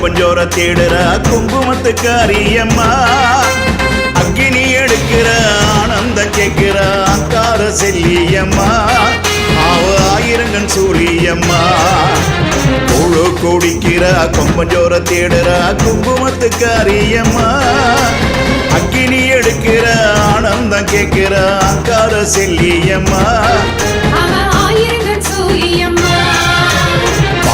கொம்பஞ்சோர தேடுற குங்குமத்துக்காரியம்மா அக்கினி எடுக்கிற ஆனந்தம் கேட்கிற அங்கார செல்லியம்மா ஆவ ஆயிரங்கன் சூரியம்மா கூழு குடிக்கிற கொம்பஞ்சோர தேடுற குங்குமத்துக்காரியம்மா அக்கினி எடுக்கிற ஆனந்தம் கேட்கிற அங்கார செல்லியம்மா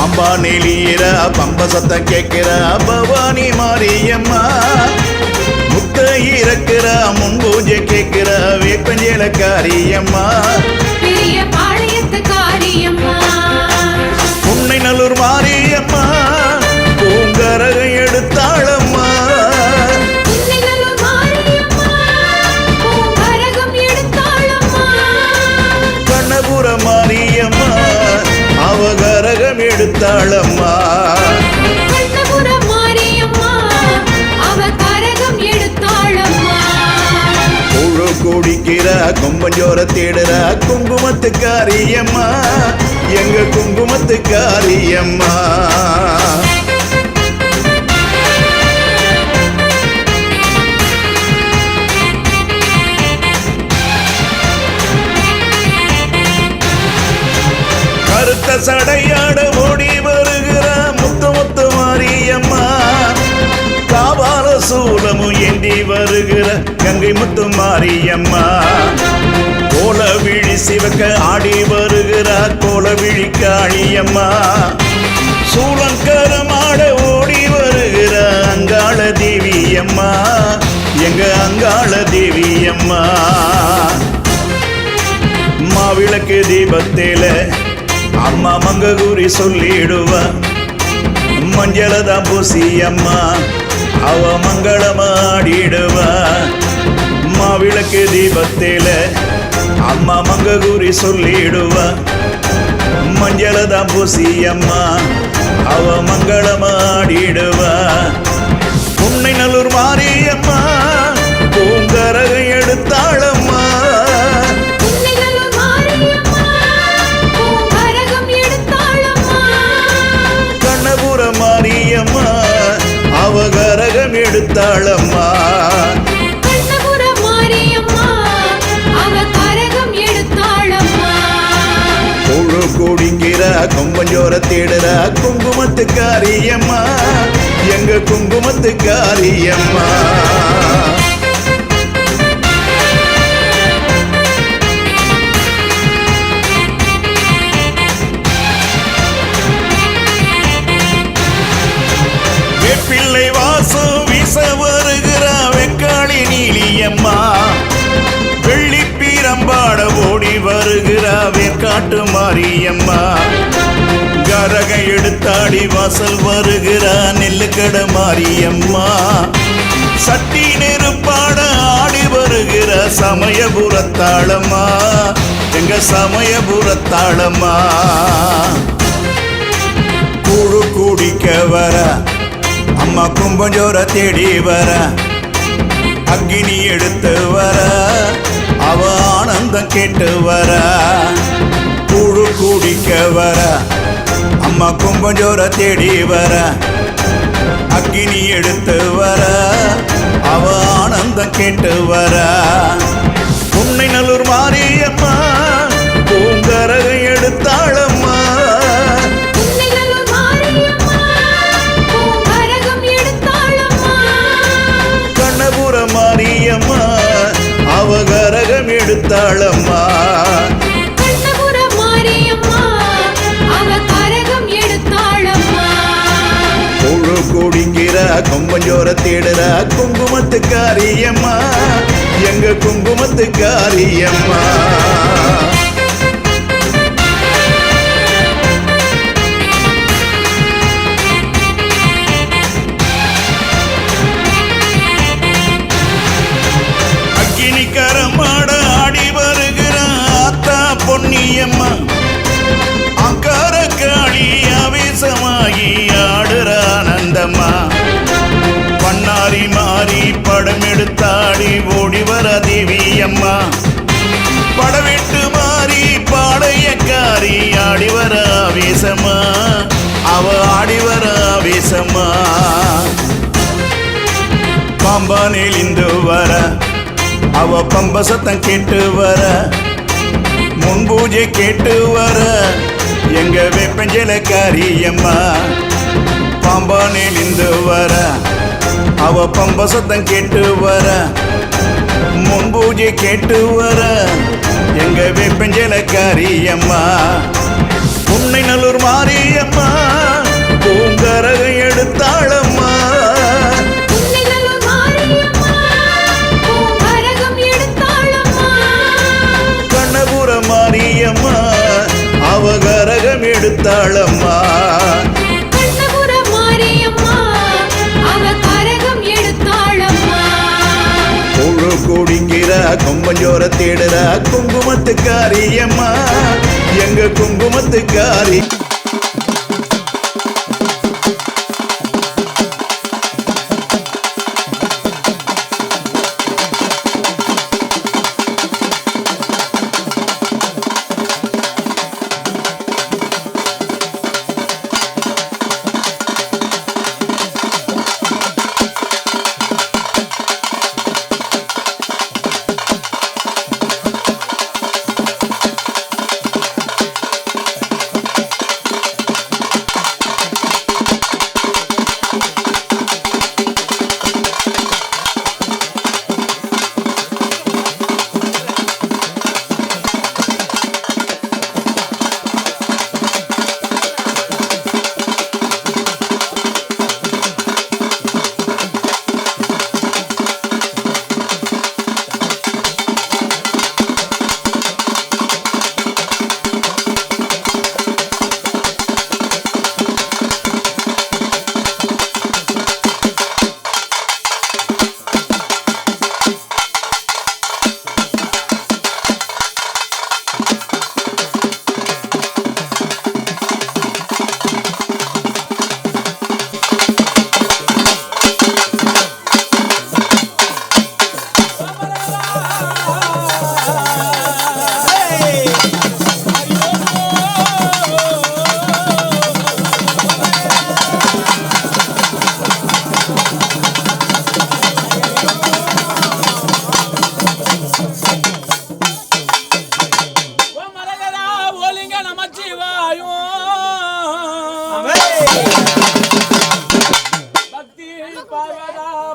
பாம்பா நெளியிற பம்ப சத்தம் கேட்கிற பவானி மாரியம்மா முத்த இறக்கிற முன்பூஜை கேட்கிற வேப்பஞ்சேலக்காரியம்மா பெரிய பாளையத்துக்காரியம்மா உன்னை நல்லூர் மாரியம்மா பூங்கரகம் எடுத்தாளம்மா கண்ணபுர மாரியம்மா அவகரகம் எடுத்தாளம்மா கூழு குடிக்கிற கொம்பஞ்சோர தேடுற குங்குமத்துக்காரியம்மா எங்க குங்குமத்துக்காரியம்மா கருத்த சடையாட ஓடி வருகிற முத்து முத்து மாரியம்மா காபால சூலமும் ஏந்தி வருகிற கங்கை முத்து மாரியம்மா கோல விழி சிவக்க ஆடி வருகிற கோல விழி காளியம்மா சூலங்கரமாட ஓடி வருகிற அங்காள தேவியம்மா எங்க அங்காள தேவியம்மா மாவிளக்கு தீபத்தில அம்மா மங்ககுரி சொல்லிடுவா மஞ்சளதான் பூசியம்மா அவ மங்களமாடிடுவா மாவிளக்கு தீபத்தில அம்மா மங்ககுரி சொல்லிடுவா மஞ்சளதான் பூசியம்மா அவ மங்களமாடிடுவா உன்னை நல்லூர் மாரியம்மா பூங்கரகம் எடுத்தாளம்மா மாரியம்மா அவகரகம் எடுத்தாளம்மா கூழு குடிக்கிற கொம்பஞ்சோர தேடுற குங்குமத்துக்காரியம்மா எங்க குங்குமத்துக்காரியம்மா பிள்ளை வாசம் வீச வருகிற வெக்காளி நீலியம்மா வெள்ளி பீரம்பாட ஓடி வருகிற வேற்காட்டு மாரியம்மா கரக எடுத்தாடி வாசல் வருகிற நெல்லுக்கட மாரியம்மா சட்டி நெருப்பாட ஆடி வருகிற சமயபுரத்தாளம்மா எங்க சமயபுரத்தாளம்மா கூழு குடிக்க வர அம்மா கும்பஞ்சோர தேடி வர அக்கினி எடுத்து வர அவ ஆனந்தம் கேட்டு வர கூழு குடிக்க வர அம்மா கும்பஞ்சோர தேடி வர அக்கினி எடுத்து வர அவ ஆனந்தம் கேட்டு வர உன்னை நல்லூர் மாரியம்மா பூங்கரகம் எடுத்தாளம்மா மாரியம்மா அவகரகம் எடுத்தாளம்மா கூழு குடிக்கிற கொம்பஞ்சோர தேடுற குங்குமத்துக்காரியம்மா எங்க குங்குமத்துக்காரியம்மா கரமாட ஆடி வருகிற ஆத்தா பொன்னியம்மா அங்கார காளி ஆவேசமாகி ஆடுற ஆனந்தம்மா பண்ணாரி மாறி படம் எடுத்தாடி ஓடி வர தேவியம்மா படவெட்டு மாறி அம்மா பாம்பானில் இந்து வர அவ பம்ப சத்தம் கேட்டு வர முன்பூஜை கேட்டு வர எங்க வேப்பஞ்சலக்காரி அம்மா பாம்பானில் இந்து வர அவ பம்ப சத்தம் கேட்டு வர முன்பூஜை கேட்டு வர எங்க வேப்பஞ்சலக்காரி அம்மா உன்னை நல்லூர் மாரியம்மா பூங்கரக எடுத்தாளம்மா கண்ணபுர மாரியம்மா அவகரகம் எடுத்தாளம்மா குடிக்கிற கொம்பஞ்சோர தேடுற குங்குமத்துக்காரியம்மா எங்க குங்குமத்துக்காரி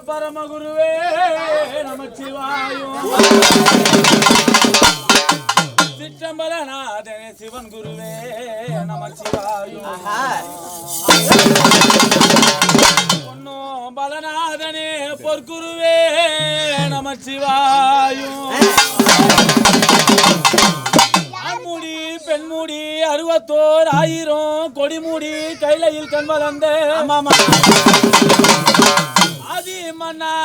பரமகுருவே நமச்சிவாயும் சிற்றம்பலநாதனே சிவன் குருவே நமச்சிவாயும் பொன்னோ பலநாதனே பொற்குருவே நமச்சிவாயும் ஆண்முடி பெண்முடி 61,000 கொடிமுடி கைலையில் கண் வளர்ந்த ஆதி மன்னாதிலிங்கமே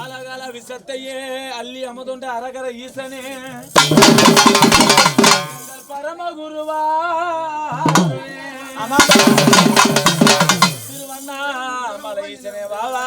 அழகல விசத்தையே அள்ளி அமுதுண்ட அரகர ஈசனே பரமகுருவா திருவண்ணாமலை ஈசனே வாவா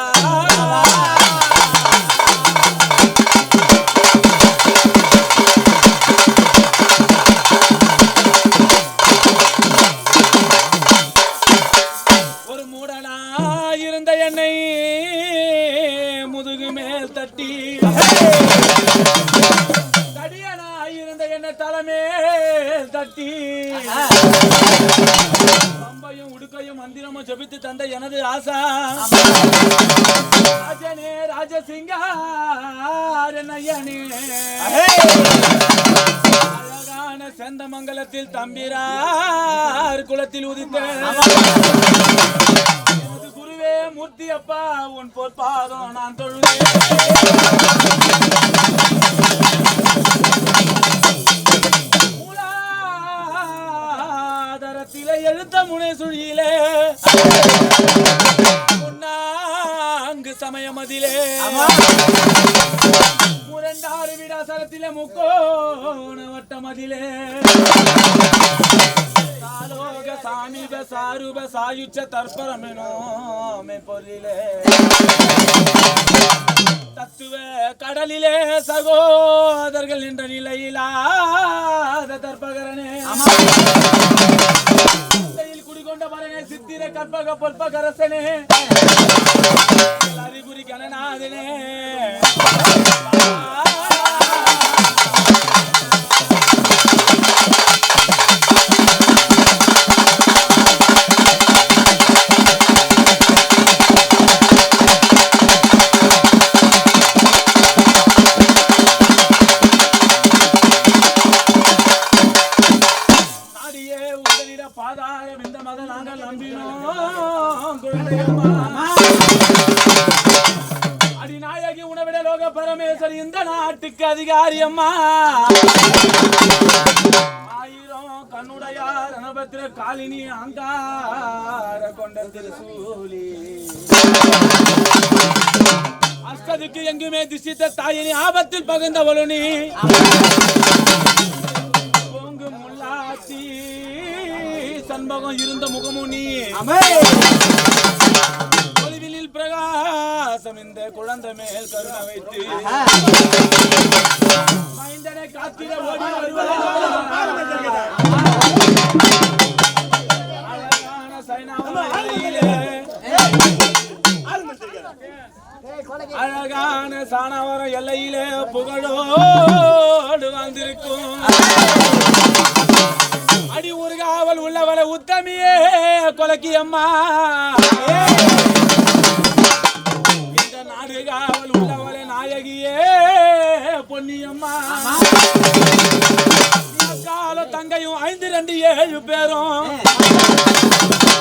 பம்பையும் உடுக்கையும் மந்திரமும் ஜபித்து தந்த எனது ஆசா ராஜனே ராஜசிங்காரனையனே அழகான செந்தமங்கலத்தில் தம்பிரார் குலத்தில் உதித்த எனது குருவே மூர்த்தி அப்பா உன் பொற்பாதம் நான் தொழுதேன் எழுத்த முனை சுழியிலே முன்னாங்கு சமயமதிலே முரண்டாறு விடாசரத்திலே முக்கோண வட்டமதிலே சாலோக சாமி அரூப சாரூப சாயுச்ச தற்பரமெனோ பொருளிலே தத்துவ கடலிலே சகோதரர்கள் என்ற நிலையிலாத தற்பகரனே குடிகொண்ட மரனே சித்திர கற்பக பொற்பகரசனே அறிகுறி கணநாதனே அடிநாயகி உணவிட லோக பரமேஸ்வரி இந்த நாட்டுக்கு அதிகாரி அம்மா ஆயிரம் கண்ணுடையார் அனபத்திர காலினி அங்கார கொண்ட திருசூலி அஷ்டதிக்கு எங்குமே திசித்த தாயினி ஆபத்தில் பகிர்ந்தவளு நீ பொங்கு முல்லாத்தி சண்பகம் இருந்த முகமுனி ஒளிவினில் பிரகாசம் இந்த குழந்தை மேல் கருணை வைத்து மைந்தனை காத்திட ஓடி அழகான சைனாவிலே அழகான சாணவர எல்லையிலே புகழோடு வந்திருக்கும் அடி ஒரு காவல் உள்ளவள உத்தமியே கொலக்கி அம்மா இந்த நாடு காவல் உள்ளவள நாயகியே பொன்னியம்மா கால தங்கையும் 5-2-7 பேரும்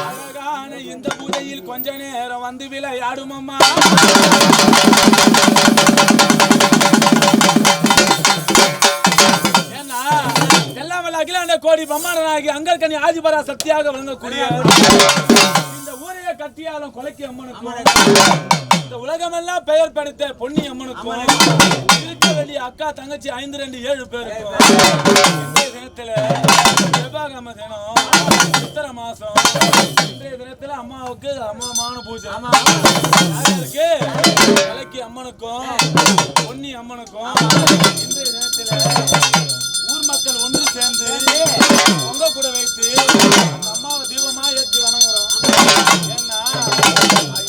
அழகான இந்த பூஜையில் கொஞ்ச நேரம் வந்து விளையாடும் அம்மா அகிலாண்ட கோடி பிரம்மாண்டனாகி அங்கற்கனி ஆதிபரா சக்தியாக விளங்கக்கூடிய இந்த ஊரைய கட்டியாலும் கொலைக்கு அம்மனுக்கும் இந்த உலகமெல்லாம் பெயர் படுத்த பொன்னி அம்மனுக்கும் இருக்க வேண்டிய அக்கா தங்கச்சி 5-2-7 பேருக்கும் இன்றைய தினத்துல செவ்வாய்க்கிழமை தினம் சித்திர மாசம் இன்றைய தினத்துல அம்மாவுக்கு அம்மாவான பூஜை யாருக்கு கொலைக்கு அம்மனுக்கும் பொன்னி அம்மனுக்கும் இன்றைய தினத்துல மக்கள் ஒன்று சேர்ந்து உங்க கூட வைத்து அந்த அம்மாவை தீபமா ஏற்றி வணங்குறோம். ஏன்னா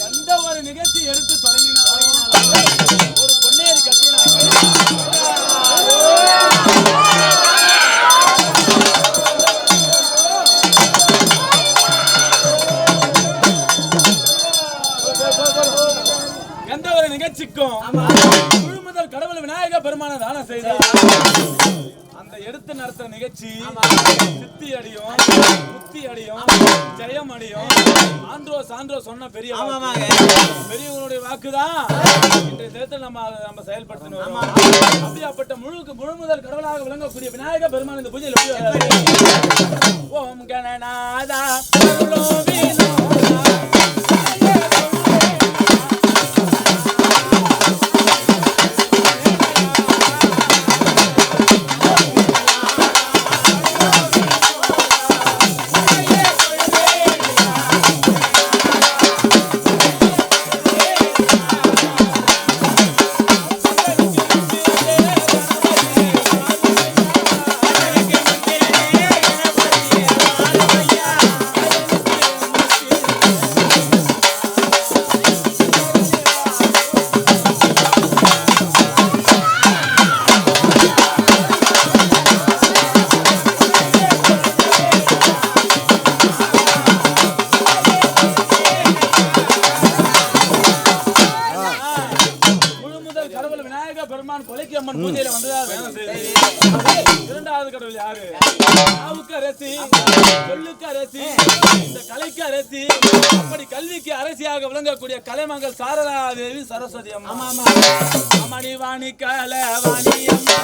எந்த ஒரு நிகழ்ச்சி எடுத்து தொடங்கினாலும் ஒரு பொன்னேரி கட்டினாங்க எந்த ஒரு நிகழ்ச்சிக்கும் முழு முதல் கடவுள் விநாயக பெருமான தானம் செய்தார். எடுத்து நடத்துற நிகழ்ச்சி சித்தி அடியும் புத்தி அடியும் ஜெயம் அடியும் ஆந்திரோ சான்றோ சொன்ன பெரியவங்களுடைய வாக்குதான் இன்றைய தேர்தல் நம்ம செயல்படுத்தணும். அப்படியாப்பட்ட முழு முதல் கடவுளாக விளங்கக்கூடிய விநாயக பெருமான் இந்த பூஜையில் ஓம் கணநாதா இரண்டாவது கடவுள் யாரு? நாவுக்கு அரசி, சொல்லுக்கு அரசி, இந்த கலைக்கு அரசி, அப்படி கல்விக்கு அரசியாக விளங்கக்கூடிய கலைமகள் சாரதா தேவி சரஸ்வதி அம்மா. அம்மணி வாணி கலவாணி அம்மா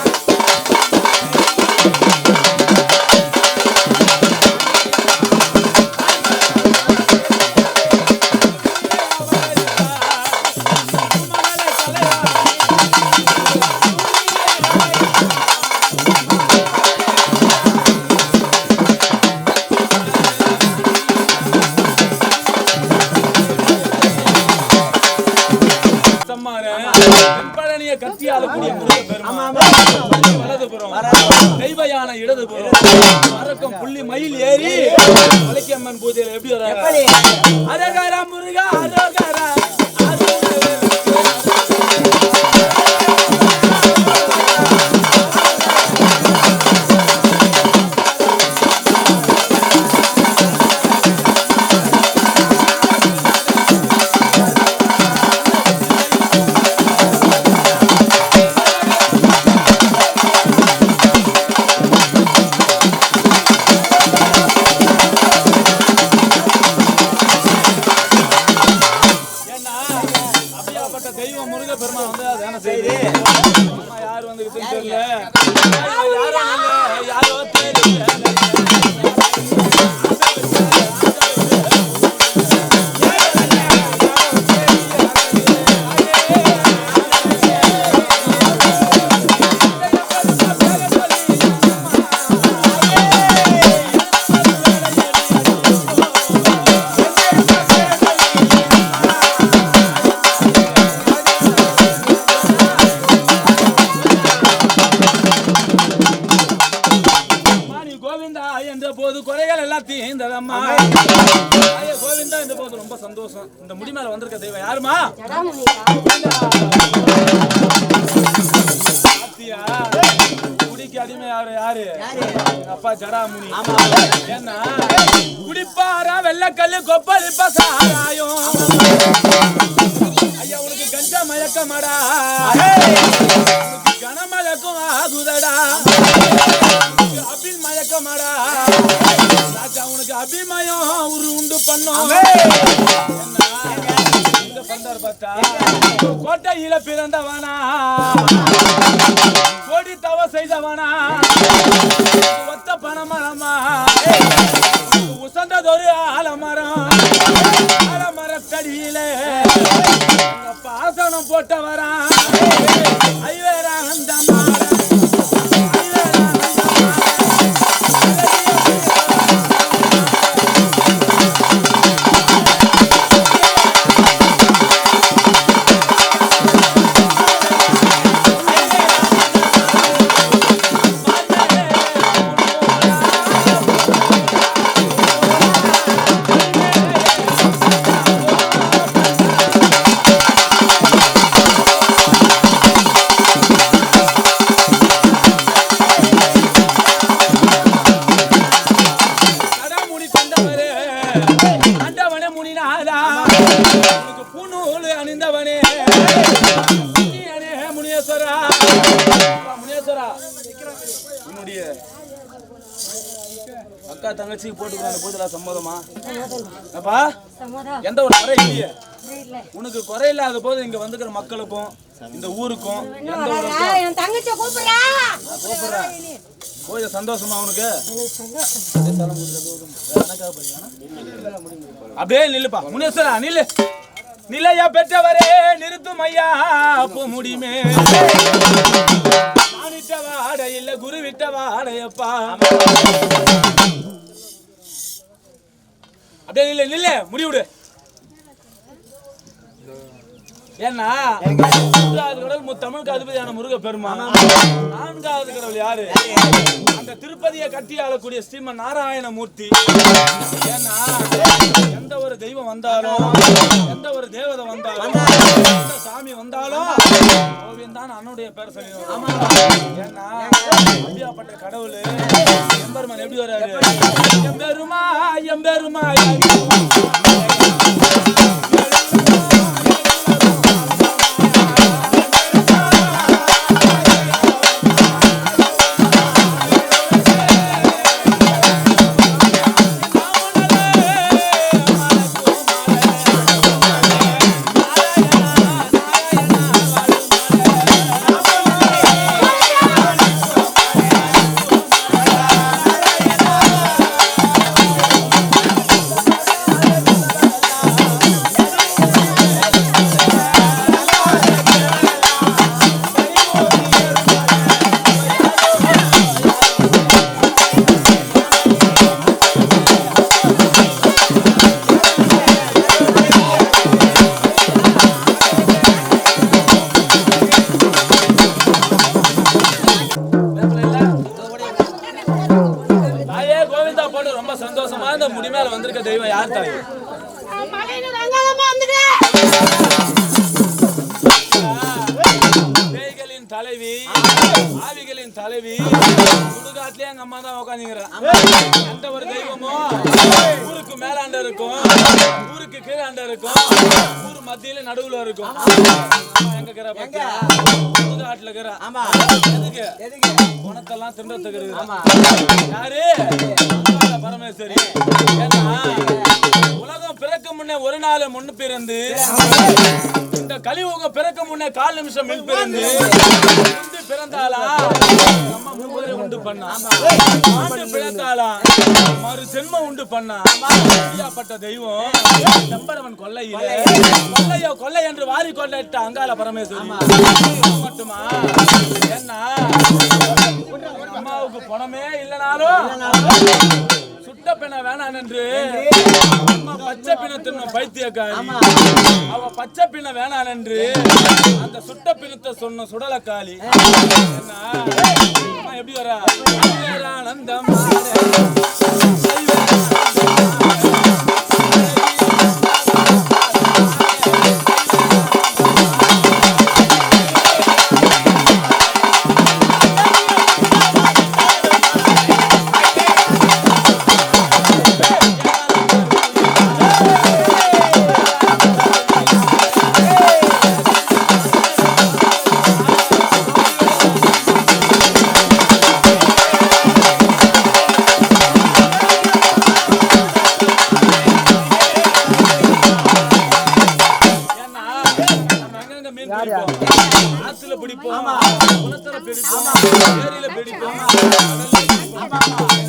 கட்டி ஆளக்கூடிய முருகப்பெருமான் வலதுபுறம் தெய்வ யானை இடதுபுறம் மரக்கம் புள்ளி மயில் ஏறி மலைக்கம்மன் பூஜையில எப்படி வராங்க? அரகர முருகா அரகர தெய்வம் முருக பெருமான் வந்து அதான செய்து யாரு வந்துகிட்டு தெரியல யாரோ தெரியல கோவிந்தா இந்த போது ரொம்ப சந்தோஷம். இந்த முடி மேல வந்திருக்க தெய்வம் யாருமா? குடிக்கு அடிமை யாரு? அப்பா ஜடாமுனி. ஏன்னா குடிப்பாரா வெள்ளக்கல்லு கொப்பளிப்ப சாராயம். ஐயா உனக்கு கஞ்சா மயக்கமாடா, கனமயக்கம் ஆகுதடா, அபில் மயக்கமாடா ராஜா உனக்கு அபிமயம் ஒரு உண்டு பண்ணோம். இந்த பந்தார் பார்த்தா கோட்டையில பிறந்தவனா, கோடி தவ செய்தவனா, ஒத்த பணமரமா உசந்ததொரு ஆலமரம், ஆலமரத்தடியில பாசனம் போட்டவரா ஐவேரா அந்த அக்கா தங்கச்சி போட்டுக்கிறாங்க பூஜை சம்மதமா? அப்பா எந்த ஒரு குறை இல்லையே உனக்கு, குறை இல்லாத போது இங்க வந்துக்கிற மக்களுக்கும் இந்த ஊருக்கும் பூஜை சந்தோஷமா உனக்கு? அப்படியே நில்லுப்பா முனேஸ்வரா, நில்லு. நிலையா பெற்றவரே நிறுத்தும் ஐயா பூ முடியுமே, வாடை இல்ல குரு விட்ட வாடையப்பா. அப்படியே நில்ல நில்ல முடிவுடு. ஏன்னா மூன்றாவது கடவுள் தமிழுக்கு அதிபதியான முருக பெருமான், நான்காவது கடவுள் யாரு? அந்த திருப்பதியை கட்டி ஆளக்கூடிய ஸ்ரீமன் நாராயணமூர்த்தி. ஏன்னா எந்த ஒரு தெய்வம் வந்தாலும், எந்த ஒரு தேவதை வந்தாலும், எந்த சாமி வந்தாலும் கோவிந்தான் அன்னுடைய பேர் சொல்லிடுவோம். ஏன்னா அப்படியாப்பட்ட கடவுள் எம்பெருமான் எப்படி வர்றாரு? எம்பெருமா எம்பெருமா பந்தா போட்டு ரொம்ப சந்தோஷமா இந்த முடி மேல வந்திருக்க தெய்வம் யார் தாய்? பேய்களின் தலைவி, ஆவிகளின் தலைவி, சுடுகாட்டிலே எங்க அம்மா தான் உட்காந்துங்கிறான். எந்த ஒரு தெய்வமோ ஊருக்கு மேலாண்ட இருக்கும், ஊருக்கு கீழாண்ட இருக்கும், ஊர் மத்தியில நடுவுல இருக்கும். எங்க இருக்கிற சுடுகாட்டுல இருக்கிற எதுக்கு குணத்தெல்லாம் தின்றதுக்கு யாரு? பரமேஸ்வரி. ஏன்னா உலகம் பிறக்க முன்னே ஒரு நாள் முன்னு பிறந்து, இந்த கலியுகம் பிறக்க முன்னே 4 நிமிஷம் முன் பிறந்து பிறந்தாளா நம்ம முன்பே உண்டு பண்ணா, ஆண்டு பிறந்தாளா மறு ஜென்மம் உண்டு பண்ணா. பட்ட தெய்வம் செம்பரவன் கொல்லையிலே கொல்லையோ கொள்ளை என்று வாரி கொண்டிட்ட அங்காள பரமேஸ்வரி மட்டுமா? ஏன்னா அம்மாவுக்கு பணமே இல்லைனாலும் சுட்ட பிண வேணான் என்று அம்மா பச்சை பிண தின்னும் பைத்தியக்காரி. அவ பச்சை பிண வேணான் என்று அந்த சுட்ட பிணத்தை சொன்ன சுடலக்காளி. என்ன எப்படி வர ஆனந்தம் ஆத்துல பிடிப்போம், குளத்துல பிடிப்போம், ஏரியில பிடிப்போம்.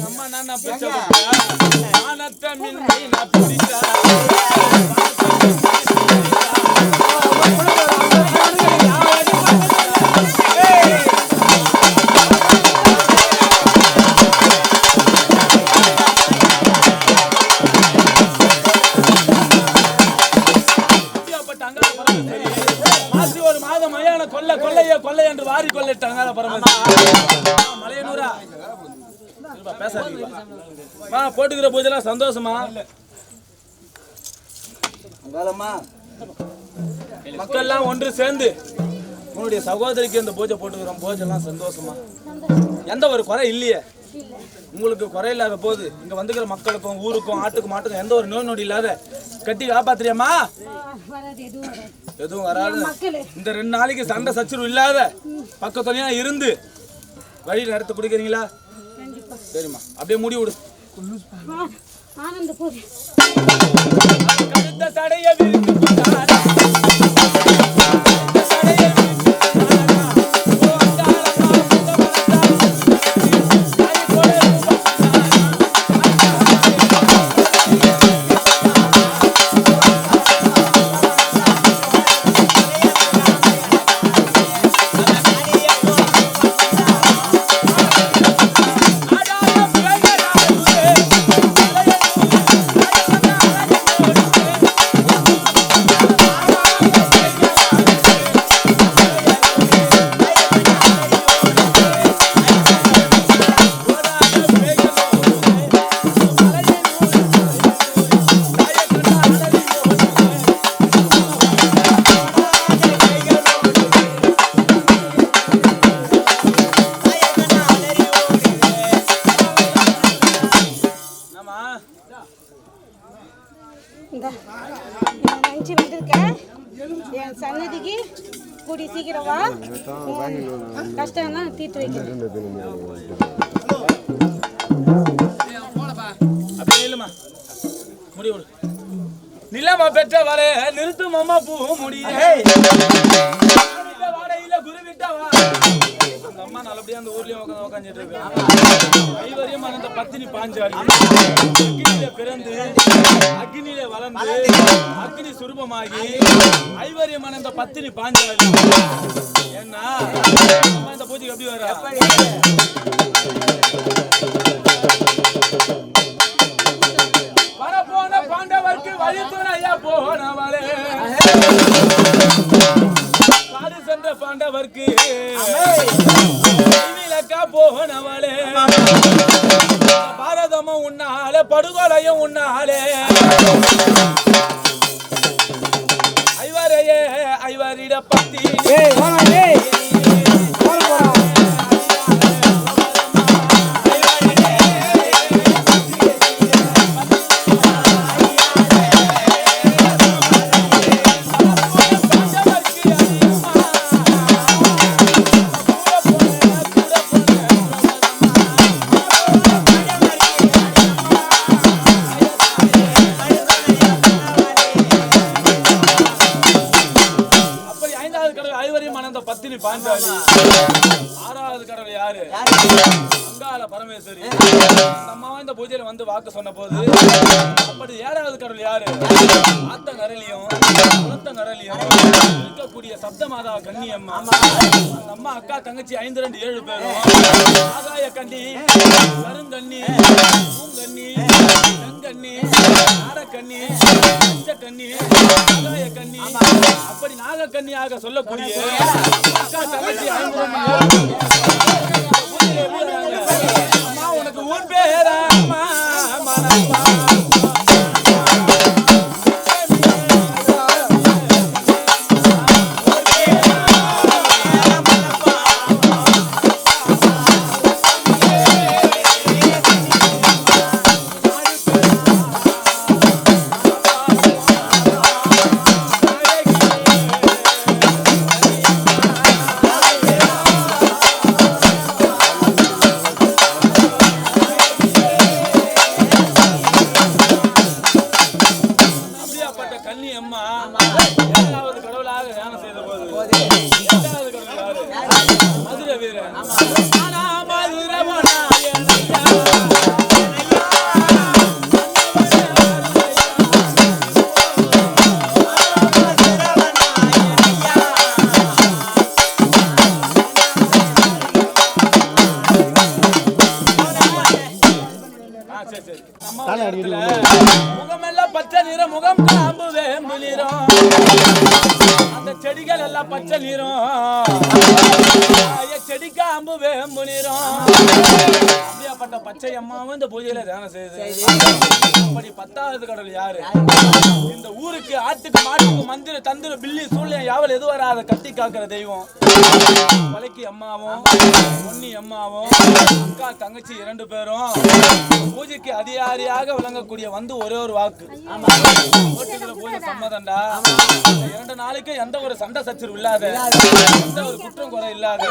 அம்மா நான் பிடிச்சா கொள்ளை என்று வாரி கொள்ளிட்டாங்க மலையனூரா. பேசாதீங்க, போட்டுக்கிற பூஜைலாம் சந்தோஷமா? மக்கள்லாம் ஒன்று சேர்ந்து உன்னுடைய சகோதரிக்கு இந்த பூஜை போட்டுக்கிறோம். பூஜைலாம் சந்தோஷமா? எந்த ஒரு குறை இல்லையே உங்களுக்கு? குறை இல்லாத போது இங்க வந்துக்கிற மக்களுக்கும் ஊருக்கும் ஆட்டுக்கும் மாட்டுக்கும் எந்த ஒரு நோய் நொடி இல்லாத கட்டி காப்பாத்துறியம்மா? எதுவும் வராது. இந்த 2 நாளைக்கு சண்டை சச்சரவு இல்லாத பக்கத்துலயா இருந்து வழி நடத்த குடிக்கிறீங்களா? சரிம்மா, அப்படியே முடி விடு. என் சன்னதிக்கு கூடி சீக்கிரம் வா, கஷ்டம் தீர்த்து வைக்கிறேன். நிலமா பெற்ற வர நிறுத்தும் அம்மா பூ முடிய அந்த அம்மா நல்லபடியா அந்த ஊர்லயும் உட்காந்துட்டு இருக்காங்க. ஐவரையும் அந்த பத்தினி பாஞ்சாலி அக்னியில பிறந்து அக்னியில வளர்ந்து அக்னி சுரூபமாகி ஐவரியமான இந்த பத்தினி பாஞ்சாலி. ஏன்னா அம்மா இந்த பூஜைக்கு எப்படி வர வரப்போன பாண்டவர்க்கு வழித்துணையா போனவளே, பாடு சென்ற பாண்டவர்க்கு விலக்கா போனவளே, பாரதமும் உன்ன படுகொலையும் உன்னாலே ஐவரையே ஐவரிட பத்தி பாஞ்சாலி. ஆறாவது கடவுள் யாரு? அங்காள பரமேஸ்வரி. அம்மா இந்த பூஜையில வந்து வாக்கு சொன்ன போது அப்படி ஏழாவது கடவுள் யாரு? ஆத்தங்கரலியும் குளத்தங்கரலியும் இருக்கக்கூடிய சப்த மாதா கன்னியம்மா. அந்த அம்மா அக்கா தங்கச்சி 5 2 7 பேரும் ஆகாய கண்ணி, கருங்கண்ணி, பூங்கண்ணி, செங்கண்ணி, நாடக்கண்ணி, பஞ்சக்கண்ணி, ஆகாய கண்ணி, அப்படி நாகக்கண்ணியாக சொல்லக்கூடிய அக்கா தங்கச்சி 5 அம்மா உனக்கு ஊர் பேரா? முகமெல்லாம் பச்சை நிறம், முகம் காம்பு வேம்பு நிறம், அந்த செடிகள் எல்லாம் பச்சை நிறம், செடி காம்பு வேம்பு நிறம். அப்படியாப்பட்ட பச்சை அம்மாவும் இந்த பூஜையில தியானம் செய்யுது. அப்படி 10வது கடவுள் யாரு? இந்த ஊருக்கு ஆட்டுக்கு மாட்டுக்கு மந்திர தந்திர பில்லி சூழ்நிலை யாவல் எது வராத கட்டி காக்கிற தெய்வம் வலைக்கு அம்மாவும் பொன்னி அம்மாவும் அக்கா தங்கச்சி 2 பேரும் பூஜைக்கு அதிகாரியாக விளங்கக்கூடிய வந்து ஒரே ஒரு வாக்கு பூஜை சம்மதண்டா. 2 நாளைக்கு எந்த ஒரு சண்டை சச்சரவு இல்லாத, எந்த ஒரு குற்றம் குறை இல்லாத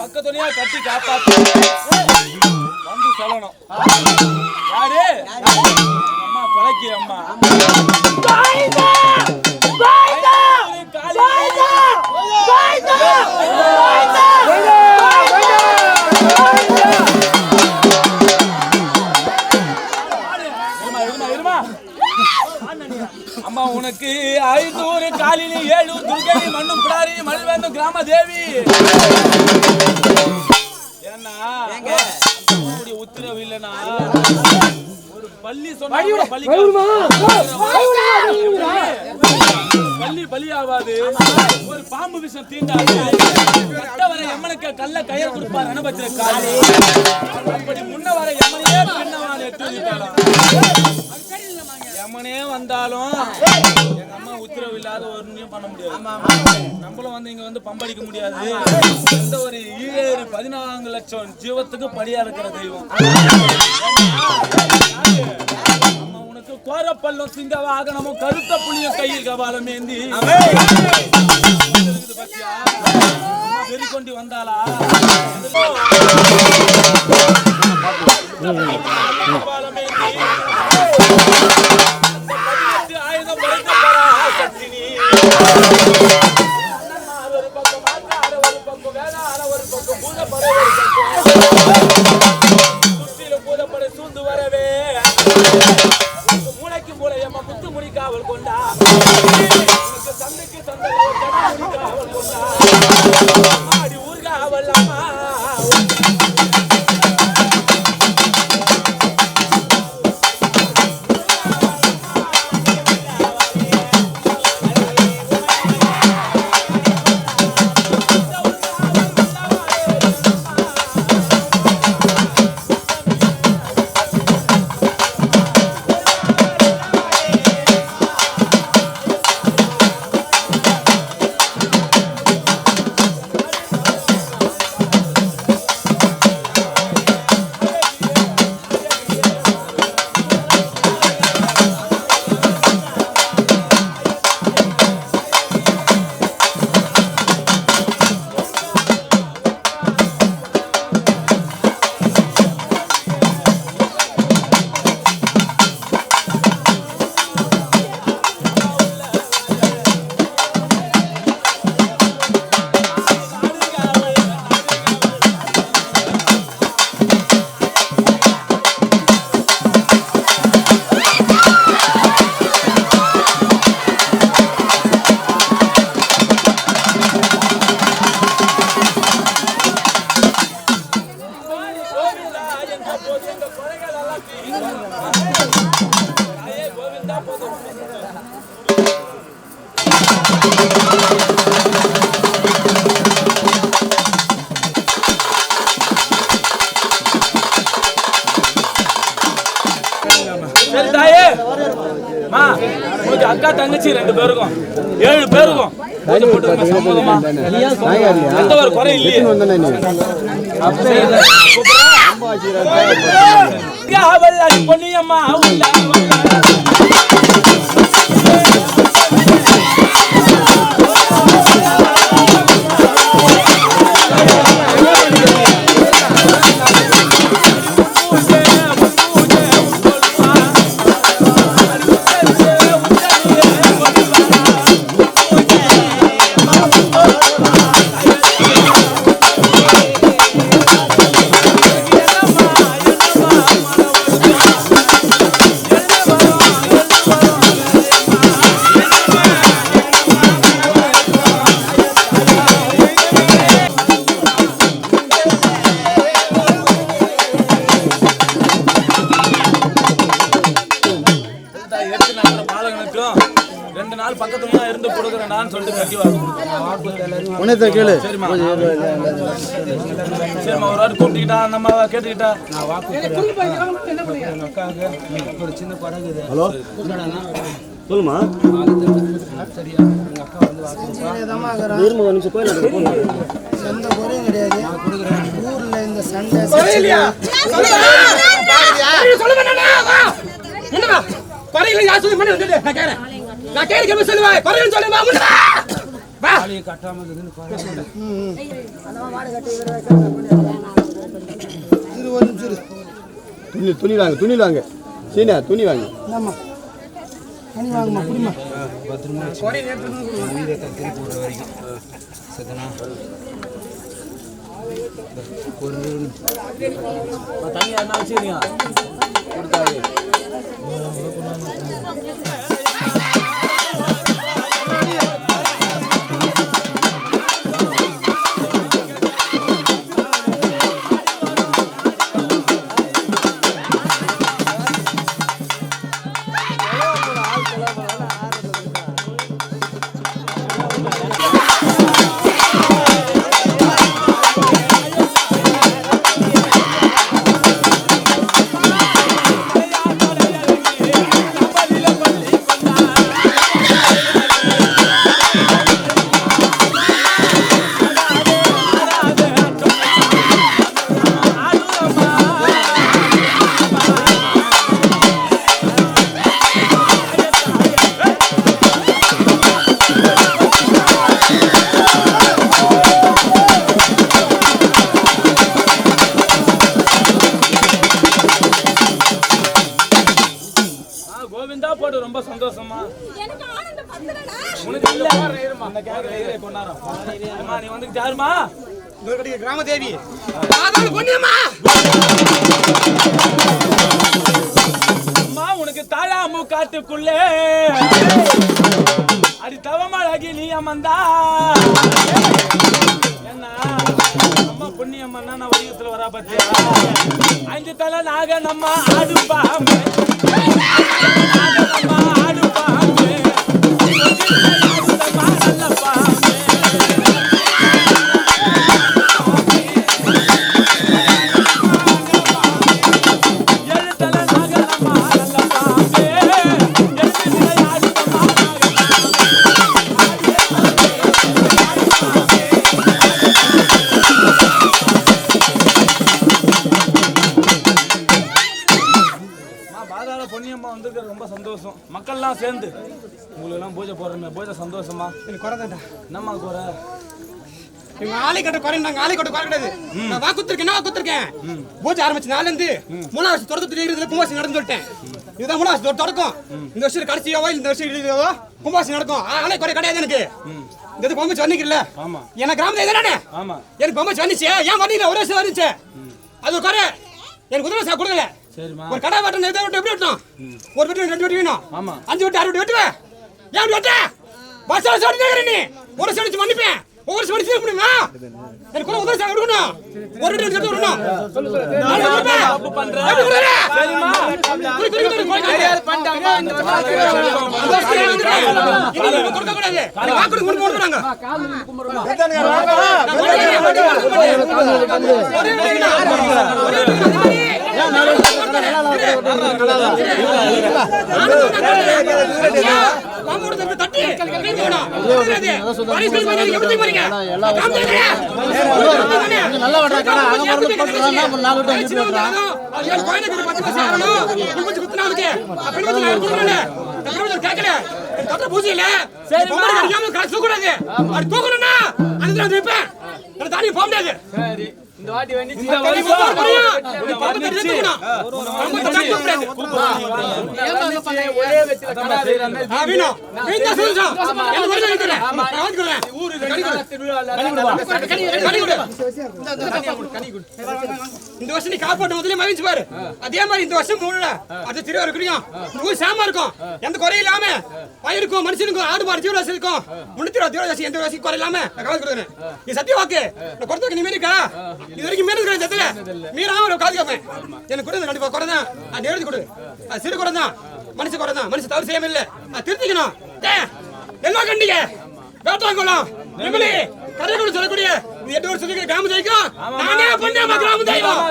பக்கத்துலயா கட்டி காப்பாத்து வந்து சொல்லணும். யாரு? அம்மா கொலைக்கு அம்மா. அம்மா உனக்கு 500 காலினி 7 துர்கை மண்ணும் பிடாரி மல்வேந்தும் கிராம தேவி. ஏன்னா உத்தரவு இல்லைன்னா ஒரு பள்ளி சொன்னா பள்ளி பலியாவாது, ஒரு பாம்பு விஷம் தீண்டாது, வர எம்மனுக்கு கல்ல கயிறு கொடுப்பார் அனுபத்திர காலி. அப்படி முன்ன வர எம்மனையே பின்னவான் எட்டு எம்மனே வந்தாலும் எங்க அம்மா உத்தரவு இல்லாத ஒன்றையும் பண்ண முடியாது. நம்மளும் வந்து இங்க வந்து பம்படிக்க முடியாது. எந்த ஒரு 14 லட்சம் ஜீவத்துக்கு படியா இருக்கிற தெய்வம் அம்மா உனக்கு கோரப்பல்லும் சிங்க வாகனமும் கருத்த புளியும் கையில் கபாலம் ஏந்தி பத்தியா வெறி கொண்டு வந்தாளா கபாலம் ஏந்தி ஆயுதம் படைத்த பராசக்தினி. ஒரு பக்கம் ஆற்றாட, ஒரு பக்கம் வேளாட, ஒரு பக்கம் பூதப்படை, சுற்றிலும் பூதப்படை சூழ்ந்து வரவே மூளைக்கு மூளை அம்மா முத்து முடிக்காவல் கொண்டா, தந்தைக்கு தந்தை முடிக்காவல் கொண்டா, ஆடி ஊர்காவல் அம்மா. சரி தாயே மா உங்களுக்கு அக்கா தங்கச்சி 2 பேருக்கும் 7 பேருக்கும் பூஜை போட்டு சம்மதமா எந்த ஒரு குறை இல்லையே பொன்னியம்மா பக்கத்துல இருந்து கொடுக்குறேன் நான் சொல்லிட்டு கட்டி வாங்க கேளு. சரிம்மா ஒரு வாட்டி கூப்பிட்டுக்கிட்டா நம்ம கேட்டுக்கிட்டா ஒரு சின்ன படகு. ஹலோ சொல்லுமா. சரியா எங்க அக்கா வந்து சொந்த குறையும் கிடையாது. நான் கொடுக்குறேன். ஊர்ல இந்த சண்டை குறையில யார் சொல்லி பண்ணி வந்துட்டு நான் கேட்கிறேன். நான் கேட்க சொல்லுவேன் குறையும் சொல்லுவா வா கட்டாம துணி வாங்க சீனா துணி வாங்க துணி வாங்கம்மா குடிமா பத்திரமா போடுற வரைக்கும் சத்தனா தண்ணி என்ன வச்சுக்கிறீங்க கொடுத்தாங்க. கோவிந்தா போடு ரொம்ப சந்தோஷமா எனக்கு ஆனந்தம் பத்தலடா உனக்கு இல்ல அந்த கேக்குறே கொண்டாரோம் அம்மா நீ வந்து யாருமா நூர்கடி கிராம தேவி ஆதல் பொன்னியம்மா அம்மா உனக்கு தாளாமு காட்டுக்குள்ளே அடி தவமழகி நீ அமந்தா என்ன அம்மா பொன்னியம்மா நான் வடிவத்துல வரா பத்தியா 5 தலை நாக நம்ம ஆடுபாமே பொன்னியம்மா வந்து ரொம்ப சந்தோஷம். மக்கள்லாம் சேர்ந்து உங்களுக்கு எல்லாம் பூஜை போடுறோமே பூஜை சந்தோஷமா எனக்கு குறைதாண்டா என்னம்மா குறை எங்க ஆளை கட்ட குறை நாங்க ஆளை கட்ட குறை கிடையாது. நான் வாக்குத்திருக்கேன் என்ன வாக்குத்திருக்கேன் பூஜை ஆரம்பிச்ச நாள்ல இருந்து 3 வருஷம் தொடர்ந்து இருக்கிறதுல கும்பாசி நடந்து சொல்லிட்டேன். இதுதான் 3 வருஷம் தொடக்கம். இந்த வருஷம் கடைசியாவோ இந்த வருஷம் கும்பாசி நடக்கும். ஆளை குறை கிடையாது எனக்கு. இந்த பொம்மை சொன்னிக்கல எனக்கு கிராமத்துல தானே எனக்கு பொம்மை சொன்னிச்சு ஏன் வரீங்க ஒரு வருஷம் வந்துச்சு அது குறை எனக்கு உதவி சார் கொடுக்கல. ஒரு கடை வெட்டணும் எதை வெட்ட எப்படி வெட்டணும் ஒரு வெட்டு 2 வெட்டு வேணும் 5 வெட்டு 6 வெட்டு வெட்டுவேன் ஏன் வெட்ட பஸ் சொல்லி நீ ஒரு சொல்லி மன்னிப்பேன் ஒவ்வொரு சொல்லி செய்ய முடியுமா எனக்கு கூட உதவி சார் கொடுக்கணும் ஒரு வெட்டு எடுத்து வரணும் தப்பு பண்ற சரிமா பண்ணிட்டாமா இந்த வருஷம் கொடுக்க கூடாது வாக்கு கொடுக்க போறாங்க கால் கும்பிடுறோம் இந்த வாட்டி வேண்டி இந்த வருஷம் நீ காப்பாட்டு முதல்ல மகிழ்ச்சி பாரு. அதே மாதிரி இந்த வருஷம் அது திருவாரூர் கிடைக்கும். ஊர் சாமா இருக்கும், எந்த குறையும் இல்லாம பயிருக்கும் மனுஷனுக்கும் ஆடு மாடு ஜீவராசி இருக்கும். 320 எந்த ராசி குறை இல்லாம காது கொடுக்குறேன். நீ சத்திய வாக்கு கொடுத்த நீ மீறிக்கா இது வரைக்கும் மீறது கிடையாது. மீறாம காது கேட்பேன். எனக்கு கொடுத்து கண்டிப்பா குறை தான். அது எழுதி கொடு. அது சிறு குறை தான், மனுஷ குறை தான். மனுஷ தவறு செய்யாம இல்ல, அது திருத்திக்கணும். எல்லா கண்டிகை வேட்டாங்குளம் நிமிலி கரைக்குள்ள சொல்லக்கூடிய நீ 8 வருஷம் சொல்லிக்கிற கிராம தெய்வம் நானே பண்ணேன். கிராம தெய்வம்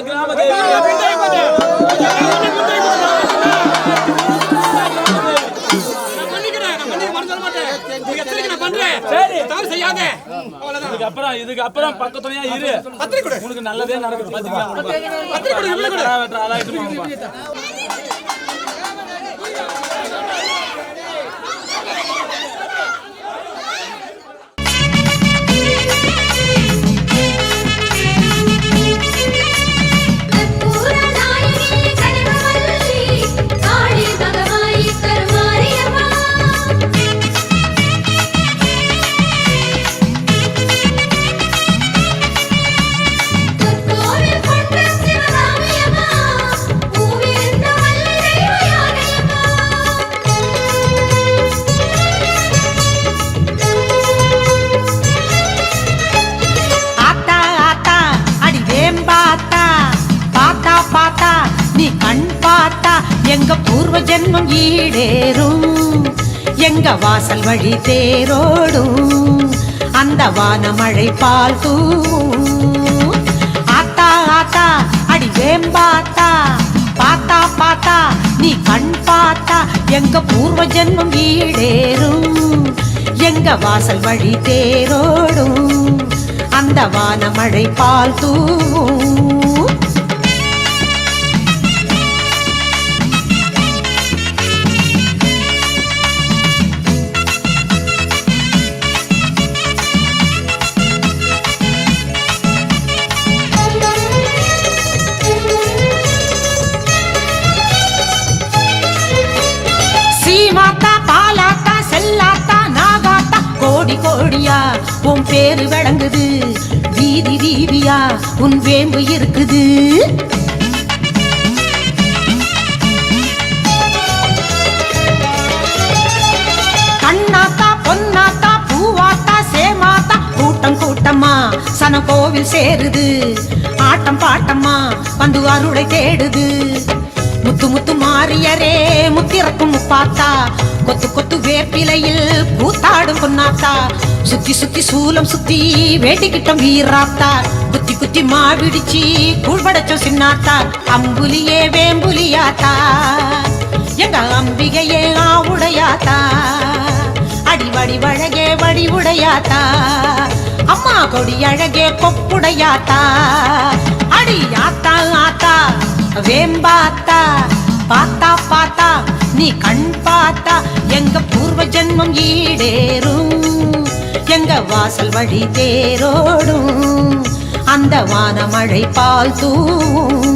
இதுக்கு அப்புறம் பக்கத்துலயா இரு. உனக்கு நல்லதே நடக்கும். எங்க பூர்வ ஜென்மம் ஈடேறும், எங்க வாசல் வழி தேரோடும், அந்த வானமழை பால் தூவும். ஆத்தா ஆத்தா அடி வேம்பாத்தா, பாத்தா பாத்தா நீ கண் பார்த்தா, எங்க பூர்வ ஜென்மம் ஈடேறும், எங்க வாசல் வழி தேரோடும், அந்த வானமழை பால் தூவும். கோடியா உன் பேரு விளங்குது, வீதி வீதியா உன் வேம்பு இருக்குது. கண்ணாத்தா பொன்னாத்தா பூவாத்தா சேமாத்தா கூட்டம் கூட்டமா சன கோவில் சேருது, ஆட்டம் பாட்டமா வந்து அருளை தேடுது. முத்து முத்து மாறியரே முத்திறக்கும் முப்பாத்தா, கொத்து கொத்து வேப்பிலையில் கூத்தாடும் பொன்னாத்தா, சுத்தி சுத்தி சூலம் சுத்தி வேட்டிக்கிட்டம் வீராத்தா, குத்தி குத்தி மாவிடிச்சி கூழ்படைச்சோம் சின்னாத்தா, அம்புலியே வேம்புலியாத்தா எங்க அம்பிகையே ஆவுடையாத்தா, அடி வடி வழகே வடி உடையாத்தா, அம்மா கொடி அழகே கொப்புடையாத்தா, அடி ஆத்தா ஆத்தா வேம்பாத்தா, பாத்தா பாத்தா நீ கண் பார்த்தா, எங்க பூர்வ ஜென்மம் ஈடேறும், எங்க வாசல் வழி தேரோடும், அந்த வானமழை பால் தூவும்.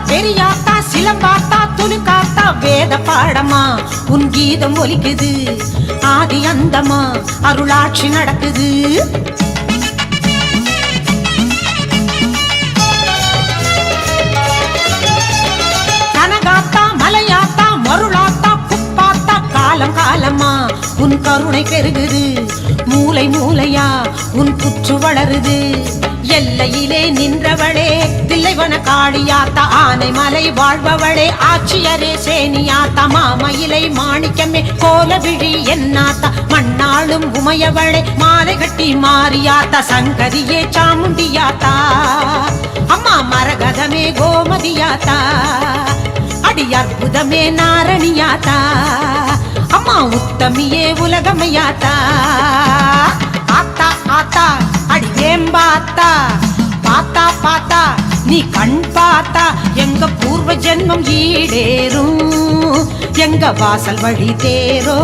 பெரியாத்தா சிலம்பாத்தா துணுக்காத்தா வேத பாடமா உன் கீதம் ஒலிக்குது, ஆதி அந்தமா அருளாட்சி நடக்குது. கருணை பெருகுது, மூலை மூலையா உன் புற்று வளருது. எல்லையிலே நின்றவளே தில்லைவன காளியாத்தா, ஆனை மலை வாழ்பவளே ஆட்சியரே சேனியாத்தா, மாமயிலை மாணிக்கமே கோலவிழி என்னாத்தா, மண்ணாளும் உமையவளே மாலை கட்டி மாறியாத்தா, சங்கரியே சாமுண்டியாத்தா, அம்மா மரகதமே கோமதியாத்தா, அடி அற்புதமே நாரணியாத்தா, அம்மா உத்தமியே உலகமையாத்தா. ஆத்தா ஆத்தா அடி வேம்பாத்தா, பாத்தா பாத்தா நீ கண் பார்த்தா எங்க பூர்வ ஜென்மம் ஈடேறும், எங்க வாசல் வழி தேரோ.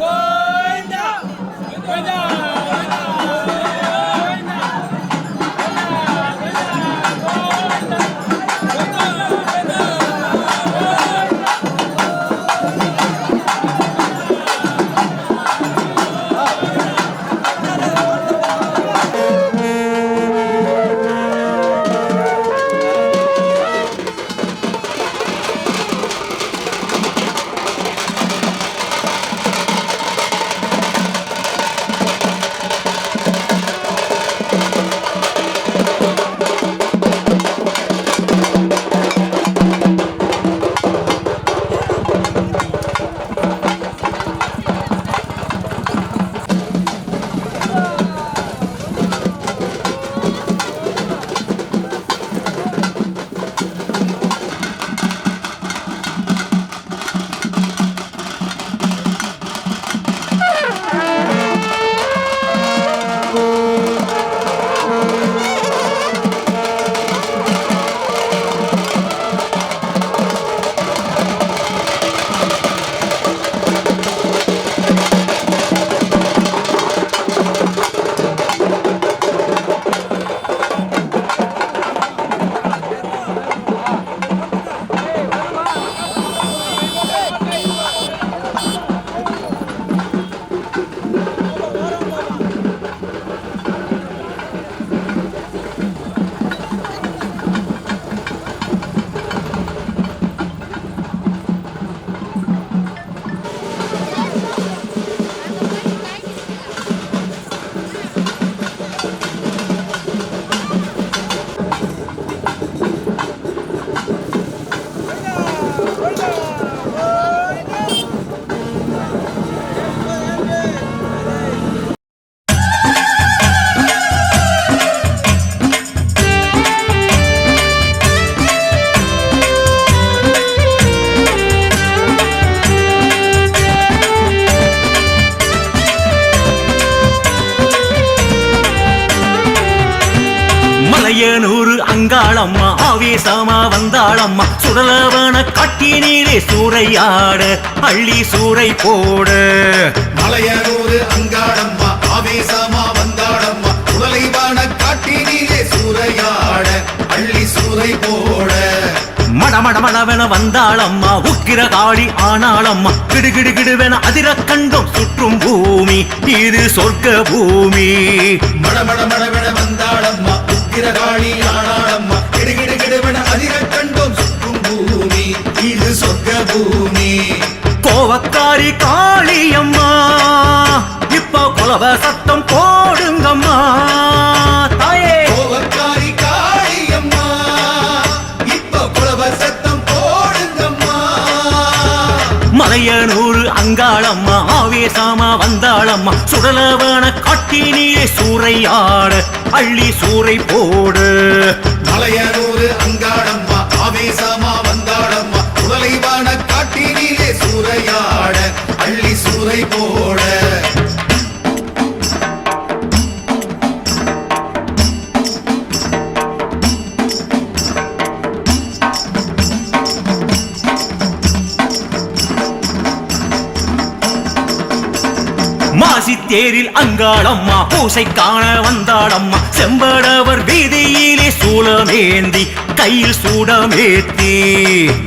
கோவிந்தா அங்காளம்மா ஆவேசமா வந்தாளம்மா சுடலவன காட்டினீரே சூறையாட அள்ளி சூறை போட மலையனூர் அங்காளம்மா ஆவேசமா வந்தாளம்மா சுடலைவான காட்டினீரே சூறையாட அள்ளி சூறை போட மடமடமடவென வந்தாளம்மா உக்கிர காளி ஆனாளம்மா கிடுகிடு கிடுவென அதிர கண்டோம் சுற்றும் பூமி இது சொர்க்க பூமி மடமடமடவென வந்தாளம்மா உக்கிர காளி ஆனாளம்மா கிடுகிடு கிடுவென அதிர கண்டோம் சுற்றும் பூமி இது சொர்க்க பூமி கோவக்காரி காளியம்மா இப்ப கொலவ சத்தம் போடுங்கம்மா தாயே கோவக்காரி காளியம்மா இப்ப குலவ சத்தம் போடுங்கம்மா மலையனூர் அங்காளம்மா ஆவேசமா வந்தாளம்மா சுடலவன காட்டினீரே சூறையாட அள்ளி சூறை போடு மலையனூர் அங்காளம்மா ஆவேசமா வந்தாளம்மா சுடலைவான காட்டினீரே சூறையாட அள்ளி சூறை போட மாசி தேரில் அங்காளம்மா பூசை காண வந்தாளம்மா செம்படவர் வீதியிலே சூலமேந்தி கையில் சூடமேத்தி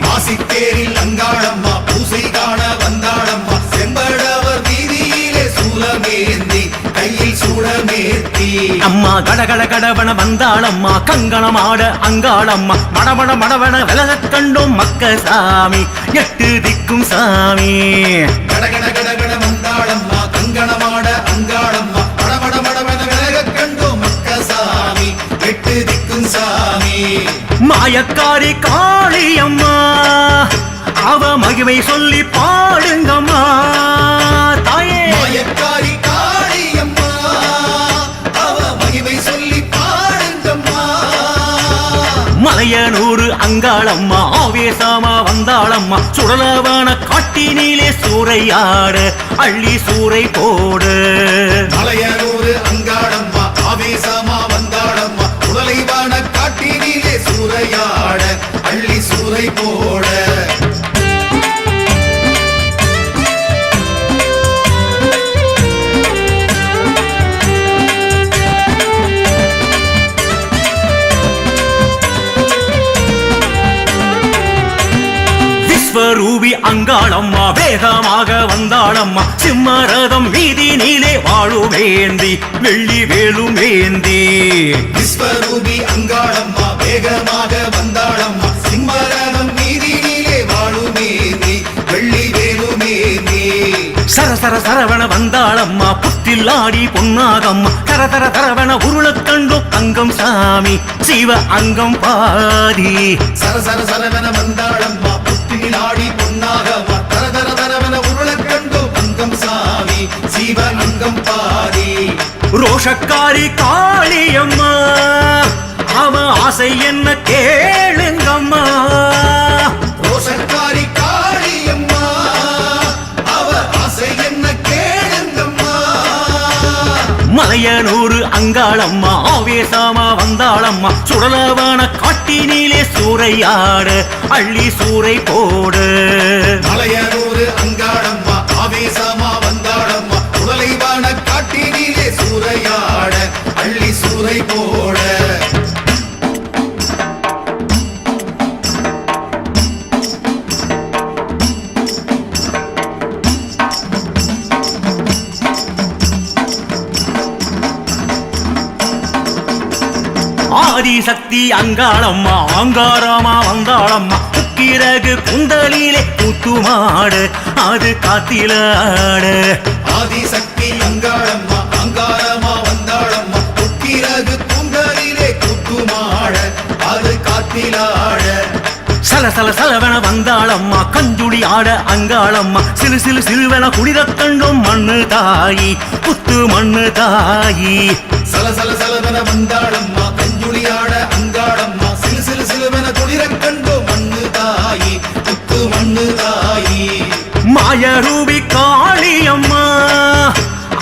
மாசித்தேரில் அங்காளம்மா பூசை காண வந்தாளம்மா செம்படவர் வீதியிலே சூலமேந்தி கையில் சூடமேத்தி அம்மா கடகட கடவன வந்தாளம்மா கங்கணமாட அங்காளம்மா மடமட மடவன விலக கண்டோம் மக்க சாமி எட்டு திக்கும் சாமி கடகட கடகட வந்தாளம்மா கங்கணமாட அங்காளம்மா மடமட மடவன விலக கண்டோம் மக்க சாமி எட்டு திக்கும் சாமி மாயக்காரி காளியம்மா அவ மகிமை சொல்லி பாடுங்கம்மா தாயே மாயக்காரி காளியம்மா அவ மகிமை சொல்லி பாடுங்கம்மா மலையனூர் அங்காளம்மா ஆவேசமா வந்தாளம்மா சுடலவன காட்டினீலே சூறையாட அள்ளி சூறை போடு மலையனூர் அங்காளம்மா ஆவேசமா வந்தாளம்மா சுடலைவான காட்டினீலே சூறையாட அள்ளி சூறை போட விஸ்வரூபி அங்காளம்மா வேகமாக வந்தாளம்மா சிம்மரதம் வீதி நீலே வாழுமேந்தி வெள்ளி வேலுமேந்தி விஸ்வரூபி அங்காளம்மா வேகமாக வந்தாளம்மா சிம்மரதம் வீதியிலே வாழுமேந்தி வெள்ளி வேலுமேந்தி சரசர சரவண வந்தாளம்மா புத்தில்லாடி பொன்னாகம்மா தரதர தரவண உருளக் கண்டோம் அங்கம் சாமி சிவ அங்கம் பாதி சரசர சரவன வந்தாளம்மா புத்திலாடி பொன்னாகம்மா தரதர தரவன உருளக் கண்டோம் அங்கம் சாமி சிவ அங்கம் பாதி ரோஷக்காரி காளியம்மா அவ ஆசை என்ன கேளுங்கம்மா ரோஷக்காரி காளியம்மா அவ ஆசை என்ன கேளுங்கம்மா மலையனூர் அங்காளம்மா ஆவேசமா வந்தாளம்மா சுடலவன காட்டினீலே சூறையாட அள்ளி சூறை போடு மலையனூர் அங்காளம்மா ஆவேசமா வந்தாளம்மா சுடலைவான காட்டினீலே சூறையாட அள்ளி சூறை போட ஆதிசக்தி அங்காளம்மா ஆங்காரமா வந்தாளம்மா உக்கிரகு குந்தலிலே கூத்துமாடு அது காத்திலாடு ஆதிசக்தி அங்காளம்மா அங்காரமா வந்தாளம்மா உக்கிரகு குந்தலிலே கூத்துமாட அது காத்திலாட சல சல சலவன வந்தாளம்மா கஞ்சுளி ஆட அங்காளம்மா சிலு சிலு சிலுவன குளிரக் கண்டோம் மண்ணு தாயி புத்து மண்ணு தாயி சல சல சலவன வந்தாளம்மா கஞ்சுளியாட அங்காளம்மா சிலு சிலு சிலுவன குளிரக் கண்டோம் மண்ணு தாயி புத்து மண்ணு தாயி மாயரூபி காளியம்மா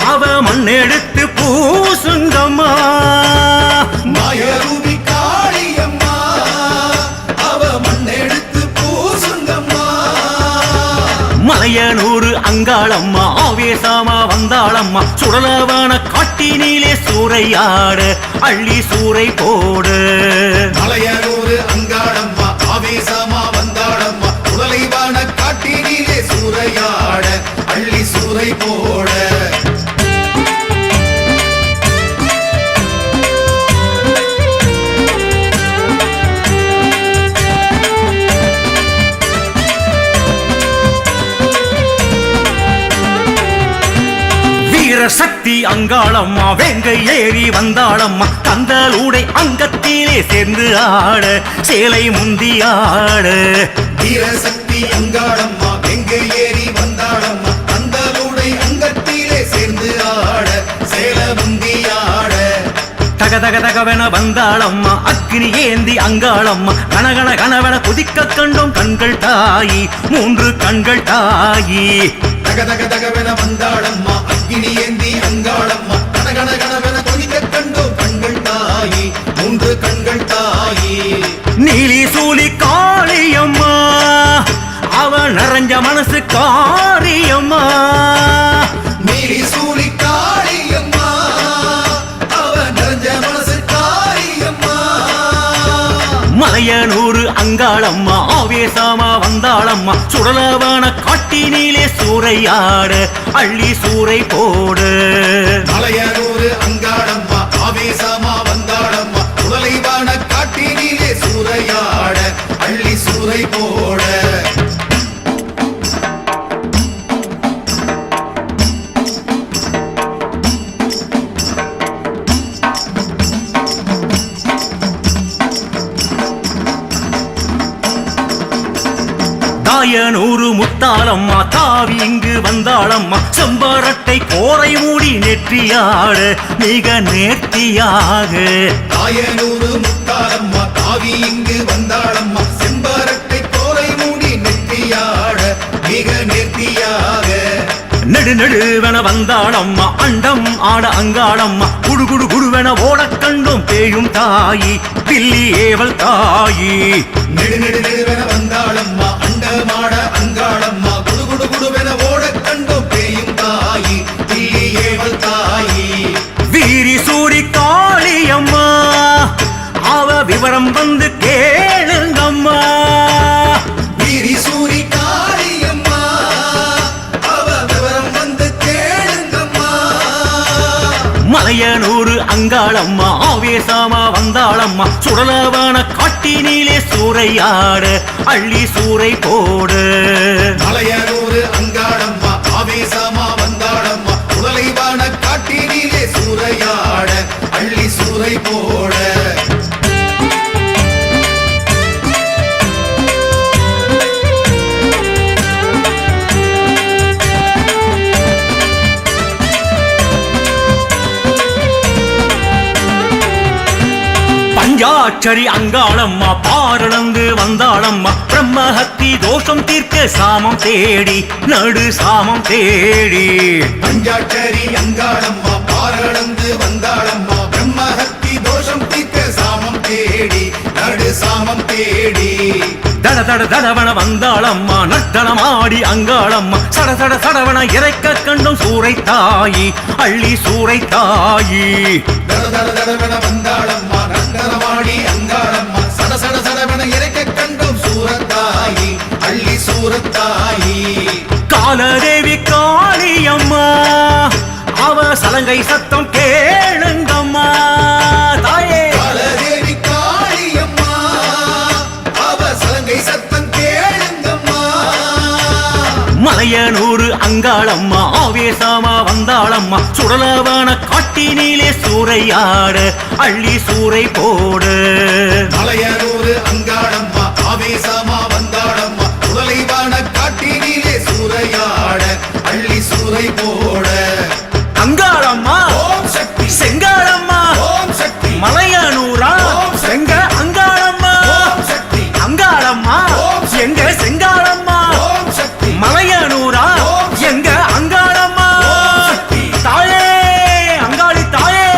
அவ மண்ணெடுத்து பூசுங்கம்மா மாயரூபி காளியம்மா மலையனூர் அங்காளம்மா ஆவேசமா வந்தாளம்மா சுடலவன காட்டினிலே சூறையாட அள்ளி சூறை போடு. மலையனூர் அங்காளம்மா ஆவேசமா வந்தாளம்மா சுடலைவான காட்டினிலே சூறையாட அள்ளி சூறை போட. சக்தி அங்காளம்மா வெங்கை ஏறி வந்தாளம்மா கந்தலூடை அங்கத்திலே சேர்ந்து ஆட சேலை முந்தி ஆட. வீரசக்தி அங்காளம்மா வெங்கை ஏறி வந்தாளம்மா கந்தலூடை அங்கத்திலே சேர்ந்து ஆட சேல முந்தி ஆட. தக தக தகவென வந்தாளம்மா அக்கினி ஏந்தி அங்காளம்மா கனகன கனவென குதிக்க கண்டோம் கண்கள் தாயி 3 கண்கள் தாயி. தக தக தகவென வந்தாளம்மா அக்கினி ஏந்தி அங்காளம்மா கனகன கனவென கொதிக்க கண்டோம் கண்கள் தாயி 3 கண்கள் தாயி. நீலி சூலி காளியம்மா அவ நிறைஞ்ச மனசு காரியம்மா. நீலி சூலி காளியம்மா அவ நிறைஞ்ச மனசு காரியம்மா. மலையனூர் அங்காளம்மா ஆவேசமா வந்தாளம்மா சுடலவன காட்டினிலே சூறையாட அள்ளி சூறை போடு. மலையனூர் அங்காளம்மா ஆவேசமா வந்தாளம்மா சுடலைவான காட்டினிலே சூறையாட அள்ளி சூறை போட. தாயனூரு முத்தாளம்மா தாவி இங்கு வந்தாளம்மா செம்பரட்டை கோரை மூடி நெற்றியாட மிக நேர்த்தியாக. தாயனூரு முத்தாளம்மா தாவி இங்கு வந்தாளம்மா செம்பரட்டை கோரை மூடி நெற்றியாட மிக நேர்த்தியாக. நெடு நெடுவென வந்தாளம்மா அண்டம் ஆட அங்காளம்மா குடு குடு குடுவென ஓட கண்டும் பேயும் தாயி பில்லி ஏவல் தாயி. நெடு நெடு நெடுவென வந்தாளம்மா அண்டமாட அங்காளம்மா குடு குடு குடுவென ஓட கண்டும் பேயும் தாயி பில்லி ஏவல் தாயி. வீரி சூரி காளியம்மா அவ விவரம் வந்து கேளுங்கம்மா. வீரி சூரி காளியம்மா அவ விவரம் வந்து கேளுங்கம்மா. மலையனூர் அங்காளம்மா ஆவேசமா வந்தாளம்மா சுடலவன காட்டினிலே சூறையாட அள்ளி சூறை போடு. மலையனூர் அங்காளம்மா ஆவேசமா வந்தாளம்மா சுடலைவான காட்டினிலே சூறையாட அள்ளி சூறை போட. பஞ்சாட்சரி அங்காளம்மா பாரளந்து வந்தாளம்மா பிரம்மஹத்தி தோஷம் தீர்க்க சாமம் தேடி நடு சாமம் தேடி. பஞ்சாட்சரி அங்காளம்மா பாரளந்து வந்தாளம்மா பிரம்மஹத்தி தோஷம் தீர்க்க சாமம் தேடி நடு சாமம் தேடி. தட தட தடவன வந்தாளம்மா நட்டனமாடி அங்காளம்மா சட சட சடவன இறைக்க கண்டும் சூறை தாயி அள்ளி சூறை தாயி. தட தட தடவன வந்தாளம்மா நட்டனமாடி அங்காளம்மா சட சட சடவன இறைக்க கண்டும் சூரத்தாயி அள்ளி சூரத்தாயி. காலதேவி காளியம்மா அவ சலங்கை சத்தம் கேளுங்கம்மா தாயே. காலதேவி காளியம்மா அவ சலங்கை சத்தம் கேளுங்கம்மா. மலையனூர் அங்காளம்மா ஆவேசமா வந்தாளம்மா சுடலவன காட்டினிலே சூறையாட அள்ளி சூறை போடு. மலையனூர் அங்காளம்மா ஆவேசமா வந்தாளம்மா சுடலைவான காட்டினிலே சூறையாட அள்ளி சூறை போட. அங்காளம்மா ஓம் சக்தி செங்காளம்மா ஓம் சக்தி மலையனூரா எங்க அங்காளம்மா ஓம் சக்தி அங்காளம்மா எங்க செங்காளம்மா ஓம் சக்தி மலையனூரா எங்க அங்காளம்மா ஓம் சக்தி. தாயே அங்காளி தாயே.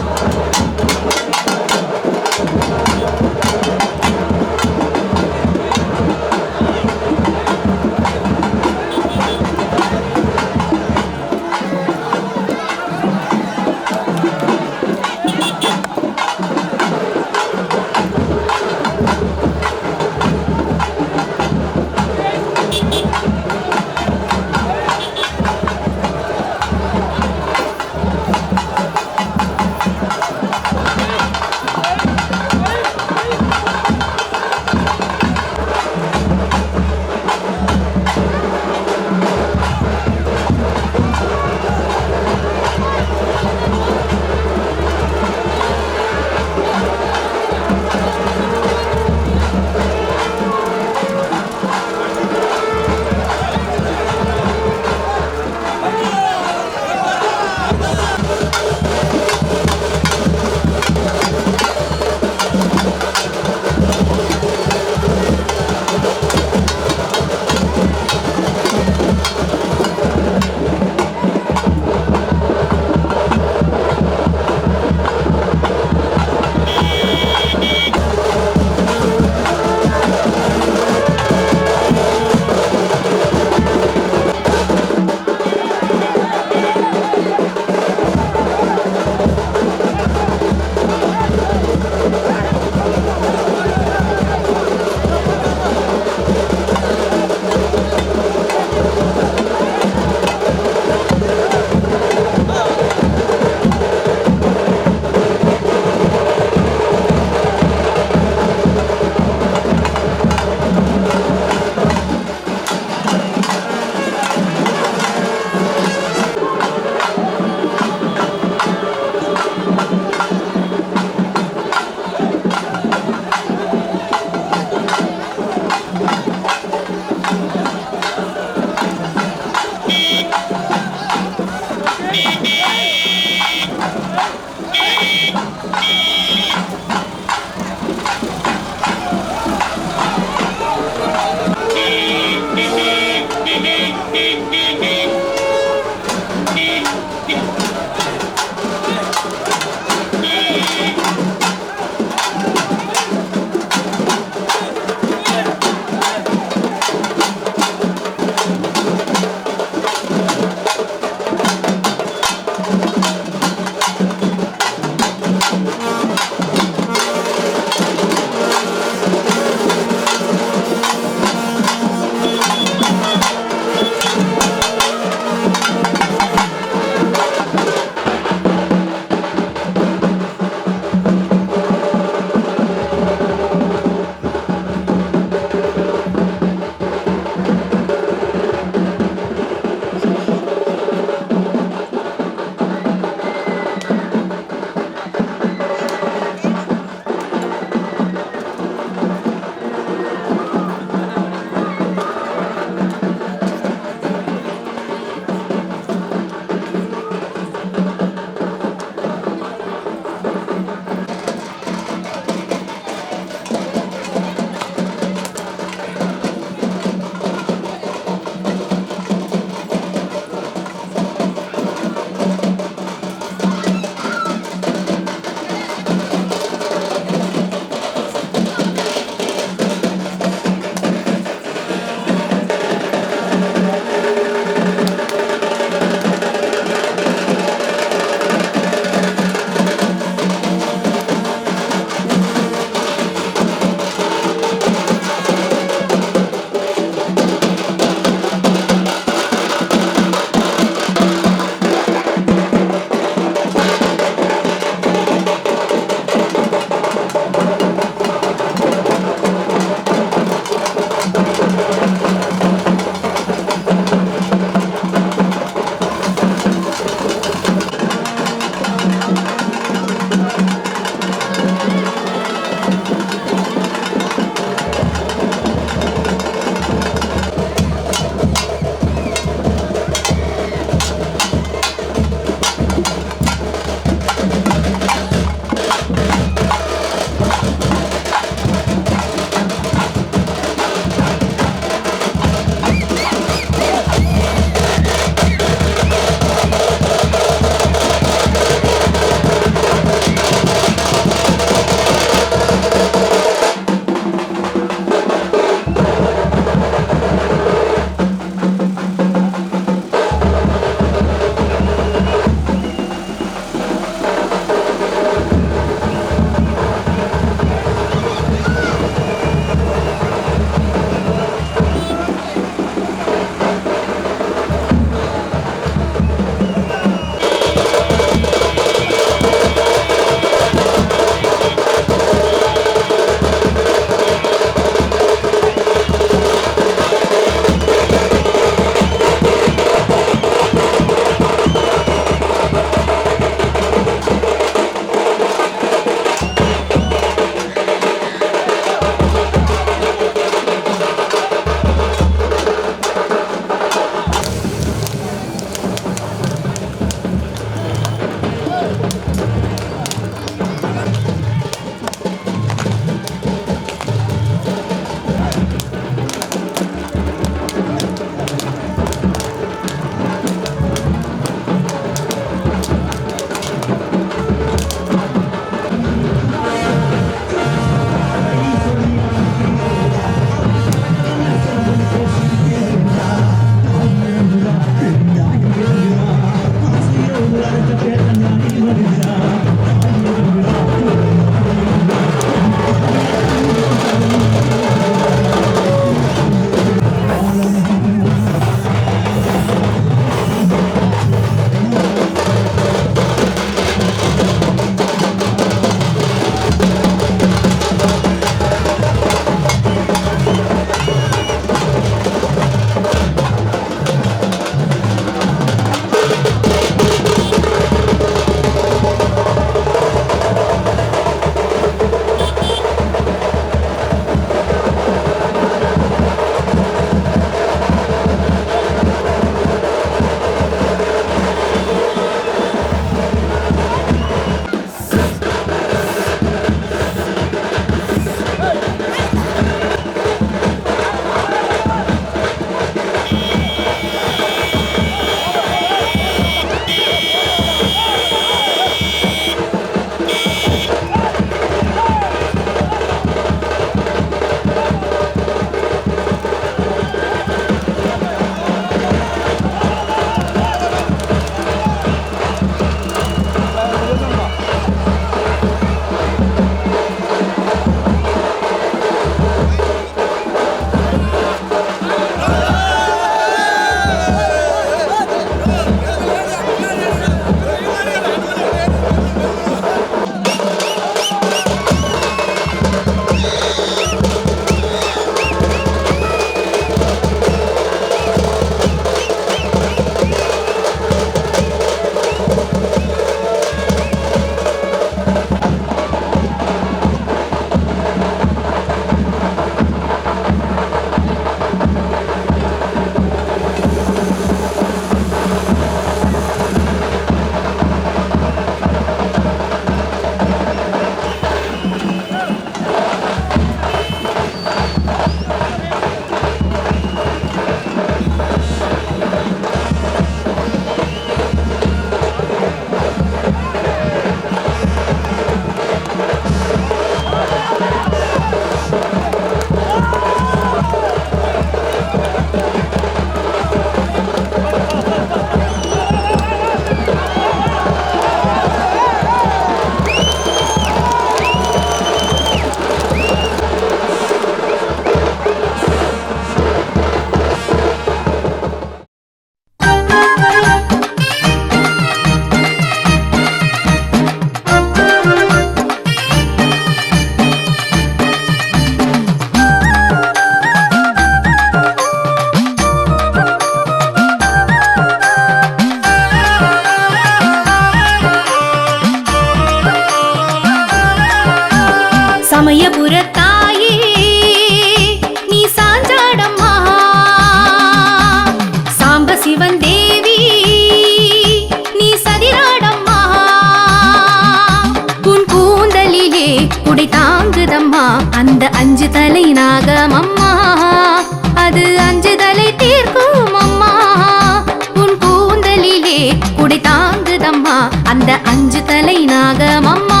தலை நாகம் அம்மா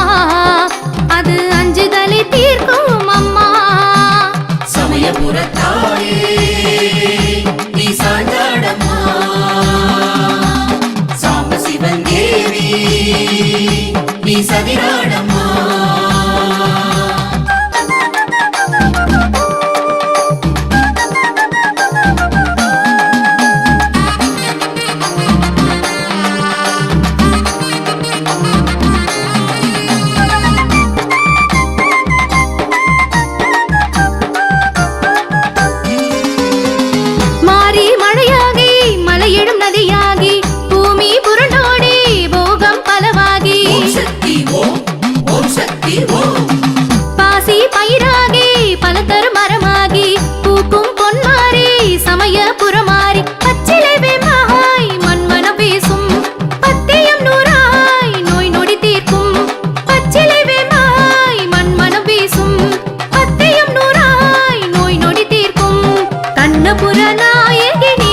அது அஞ்சுதலை தீர்க்கும் அம்மா சமயபுரத்தாயே நீ சாஞ்சாடம்மா சாம்ப சிவன் தேவி நீ சதிராடம்மா நதியாகி பூமி புரண்டோடி போகம் பலவாகி பாசி பயிராகி பல தரு மரமாகி பூக்கும் பொன்மாரி சமயபுரமாரி பச்சிலை வேமாய் மண்மன பேசும் பத்தியம் நூறாய் நோய் நொடி தீர்க்கும் பச்சிலை வேமாய் மண்மன பேசும் பத்தியம் நூறாய் நோய் நொடி தீர்க்கும் கண்ணபுர நாயகினி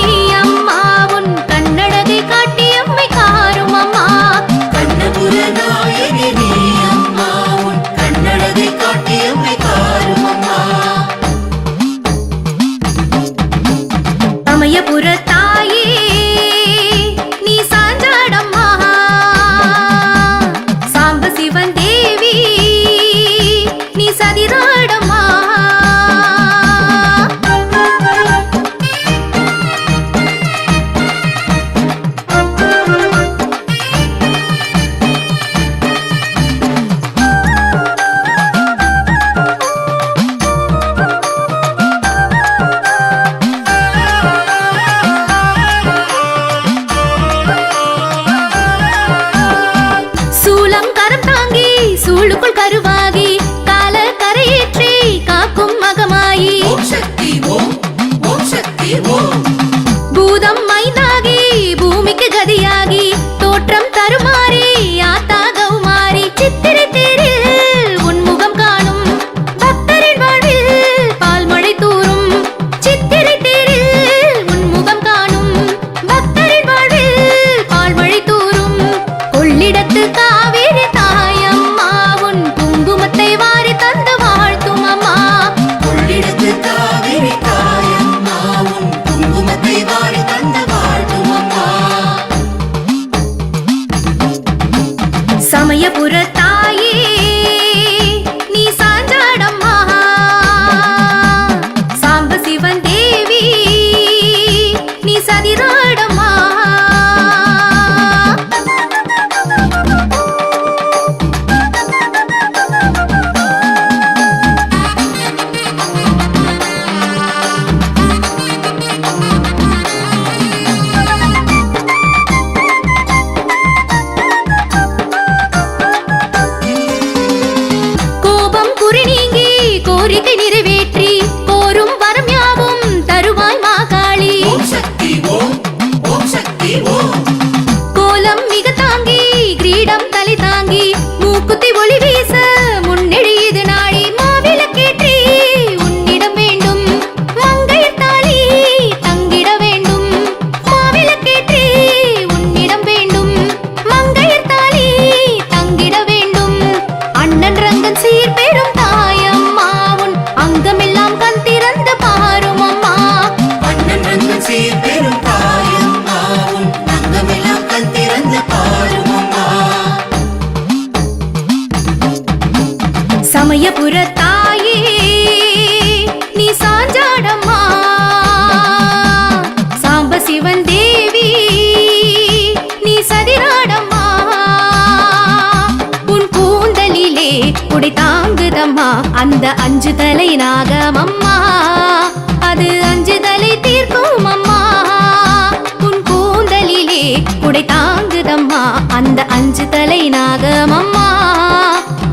சமயபுரத்தாயே நீ சாஞ்சாடம்மா சாம்ப சிவன் தேவி நீ சதிராடம்மா சூளுக்குள் கருவாகி கால கரையேற்றி காக்கும் மகமாயி பூதம் மைந்தாகி பூமிக்கு கதியாகி தோற்றம் தருமாறி ஆத்தா கௌமாரி சித்திரை தேரில் உன்முகம் காணும் பக்தரின் வாழ்வில் பால்மழை தூரும் சித்திரை தேரில் உன்முகம் காணும் பக்தரின் வாழ்வில் பால்மழை தூரும் கொள்ளிடத்து காவேரி தாயம்மா குங்குமத்தை வாரி தந்து வாழ்த்தும் அம்மா கொள்ளிடத்து காவிரி தாயம்மா குங்குமத்தை வாரி தந்து வாழ்த்தும் அம்மா சமயபுரத்தாயே நீ சாஞ்சாடம்மா சாம்ப சிவன் தேவி நீ சதிராடம்மா கோரிக்கை நிறைவேற்றி கோரும் வரம் யாவும் தருவாய் மாகாளி கோலம் மிக தாங்கி கிரீடம் தலை தாங்கி மூக்குத்தி ஒளி வீச முன்னெழியது நாளி மாவிளக்கேற்றி உன்னிடம் வேண்டும் மங்கையர் தாலி தங்கிட வேண்டும் மாவிளக்கேற்றி உன்னிடம் வேண்டும் மங்கையர் தாலி தங்கிட வேண்டும் அண்ணன் ரங்கன் சீர் பெரும் தாயம்மா அங்கமெல்லாம் கண் திறந்து பாரும் அம்மா அண்ணன் ரங்கன் சீர் பெரும் தாயம்மா அங்கமெல்லாம் கண் திறந்து பாரும் அம்மா சமயபுரத்தாயே நீ சாஞ்சாடம்மா சாம்ப சிவன் தேவி நீ சதிராடம்மா உன் கூந்தலிலே உடை தாங்குதம்மா அந்த அஞ்சு தலை நாகம் அம்மா அது அஞ்சு தலை தீர்க்கும் அம்மா உன் கூந்தலிலே உடை தாங்குதம்மா அந்த அஞ்சு தலை நாகம் அம்மா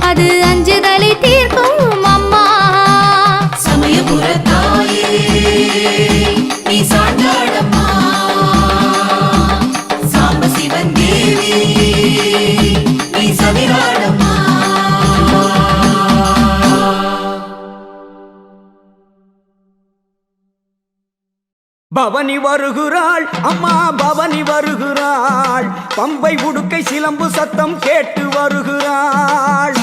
அது அஞ்சு தலை தீர்க்கும் அம்மா சமயபுரத்தாயே நீ சாஞ்சாடம்மா சாம்ப சிவன் தேவி நீ சதிராடம்மா. பவனி வருகிறாள் அம்மா பவனி வருகிறாள் பம்பை உடுக்கை சிலம்பு சத்தம் கேட்டு வருகிறாள்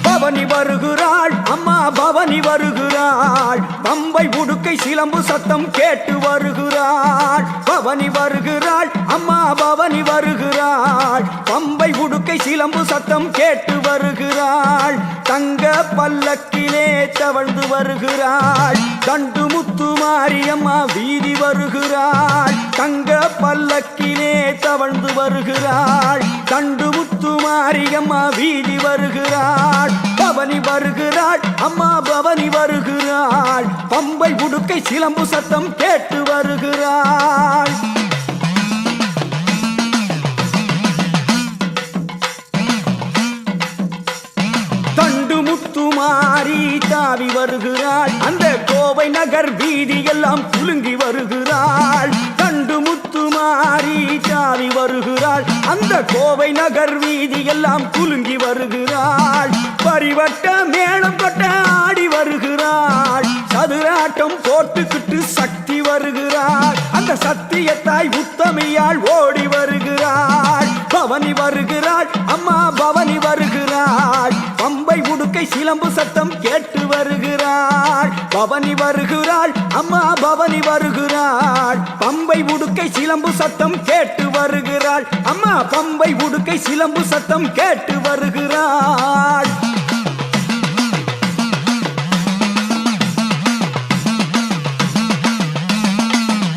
பவனி வருகிறாள் அம்மா பவனி வருகிறாள் பம்பை உடுக்கை சிலம்பு சத்தம் கேட்டு வருகிறாள் பவனி வருகிறாள் அம்மா பவனி வருகிறாள் பம்பை உடுக்கை சிலம்பு சத்தம் கேட்டு வருகிறாள் தங்க பல்லக்கிலே தவழ்ந்து வருகிறாள் தண்டு முத்து மாரியம்மா வீதி வருகிறாள் தங்க பல்லக்கிலே தவழ்ந்து வருகிறாள் தண்டு முத்து மாரியம்மா வீதி வருகிறாள் பவனி வருகிறாள் அம்மா பவனி வருகிறாள் பம்பை உடுக்கை சிலம்பு சத்தம் கேட்டு வருகிறாள் தண்டு முத்து மாறி தாவி வருகிறாள் அந்த கோவை நகர் வீதி எல்லாம் குலுங்கி வருகிறாள் தண்டு முத்து மாறி தாவி வருகிறாள் அந்த கோவை நகர் வீதி எல்லாம் குலுங்கி வருகிறாள் பரிவட்ட மேளம் கொட்ட ஆடி வருகிறாள் சதுராட்டம் போட்டுக்கிட்டு சக்தி வருகிறாள் அந்த சத்தியத்தாய் உத்தமியாள் ஓடி வருகிறாள் பவனி வருகிறாள் அம்மா பவனி வருகிறாள் பம்பை உடுக்கை சிலம்பு சத்தம் கேட்டு வருகிறாள் பவனி வருகிறாள் அம்மா பவனி வருகிறாள் பம்பை உடுக்கை சிலம்பு சத்தம் கேட்டு வருகிறாள் அம்மா பம்பை உடுக்கை சிலம்பு சத்தம் கேட்டு வருகிறாள்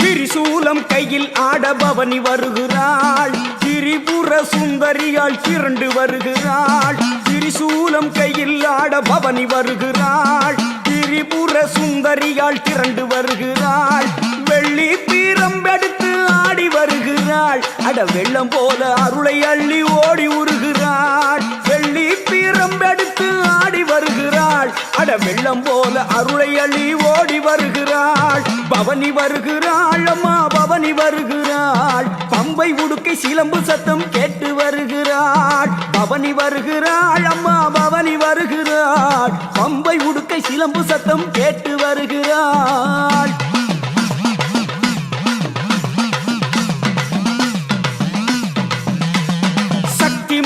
திரிசூலம் கையில் ஆட பவனி வருகிறாள் திரிபுர சுந்தரியாள் திரண்டு வருகிறாள் திரிசூலம் கையில் ஆட பவனி வருகிறாள் திரிபுர சுந்தரியாள் திரண்டு வருகிறாள் வெள்ளி பீரம்பெடுத்து ஆடி வருகிறாள் அட வெள்ளம் போல அருளை அள்ளி ஓடி உருகிறாள் வெள்ளி பீரம்பெடுத்து ஆடி வருகிறாள் அட வெள்ளம் போல அருளை அள்ளி ஓடி வருகிறாள் பவனி வருகிறாள் அம்மா பவனி வருகிறாள் பம்பை உடுக்கை சிலம்பு சத்தம் கேட்டு வருகிறாள் பவனி வருகிறாள் அம்மா பவனி வருகிறாள் பம்பை உடுக்கை சிலம்பு சத்தம் கேட்டு வருகிறாள்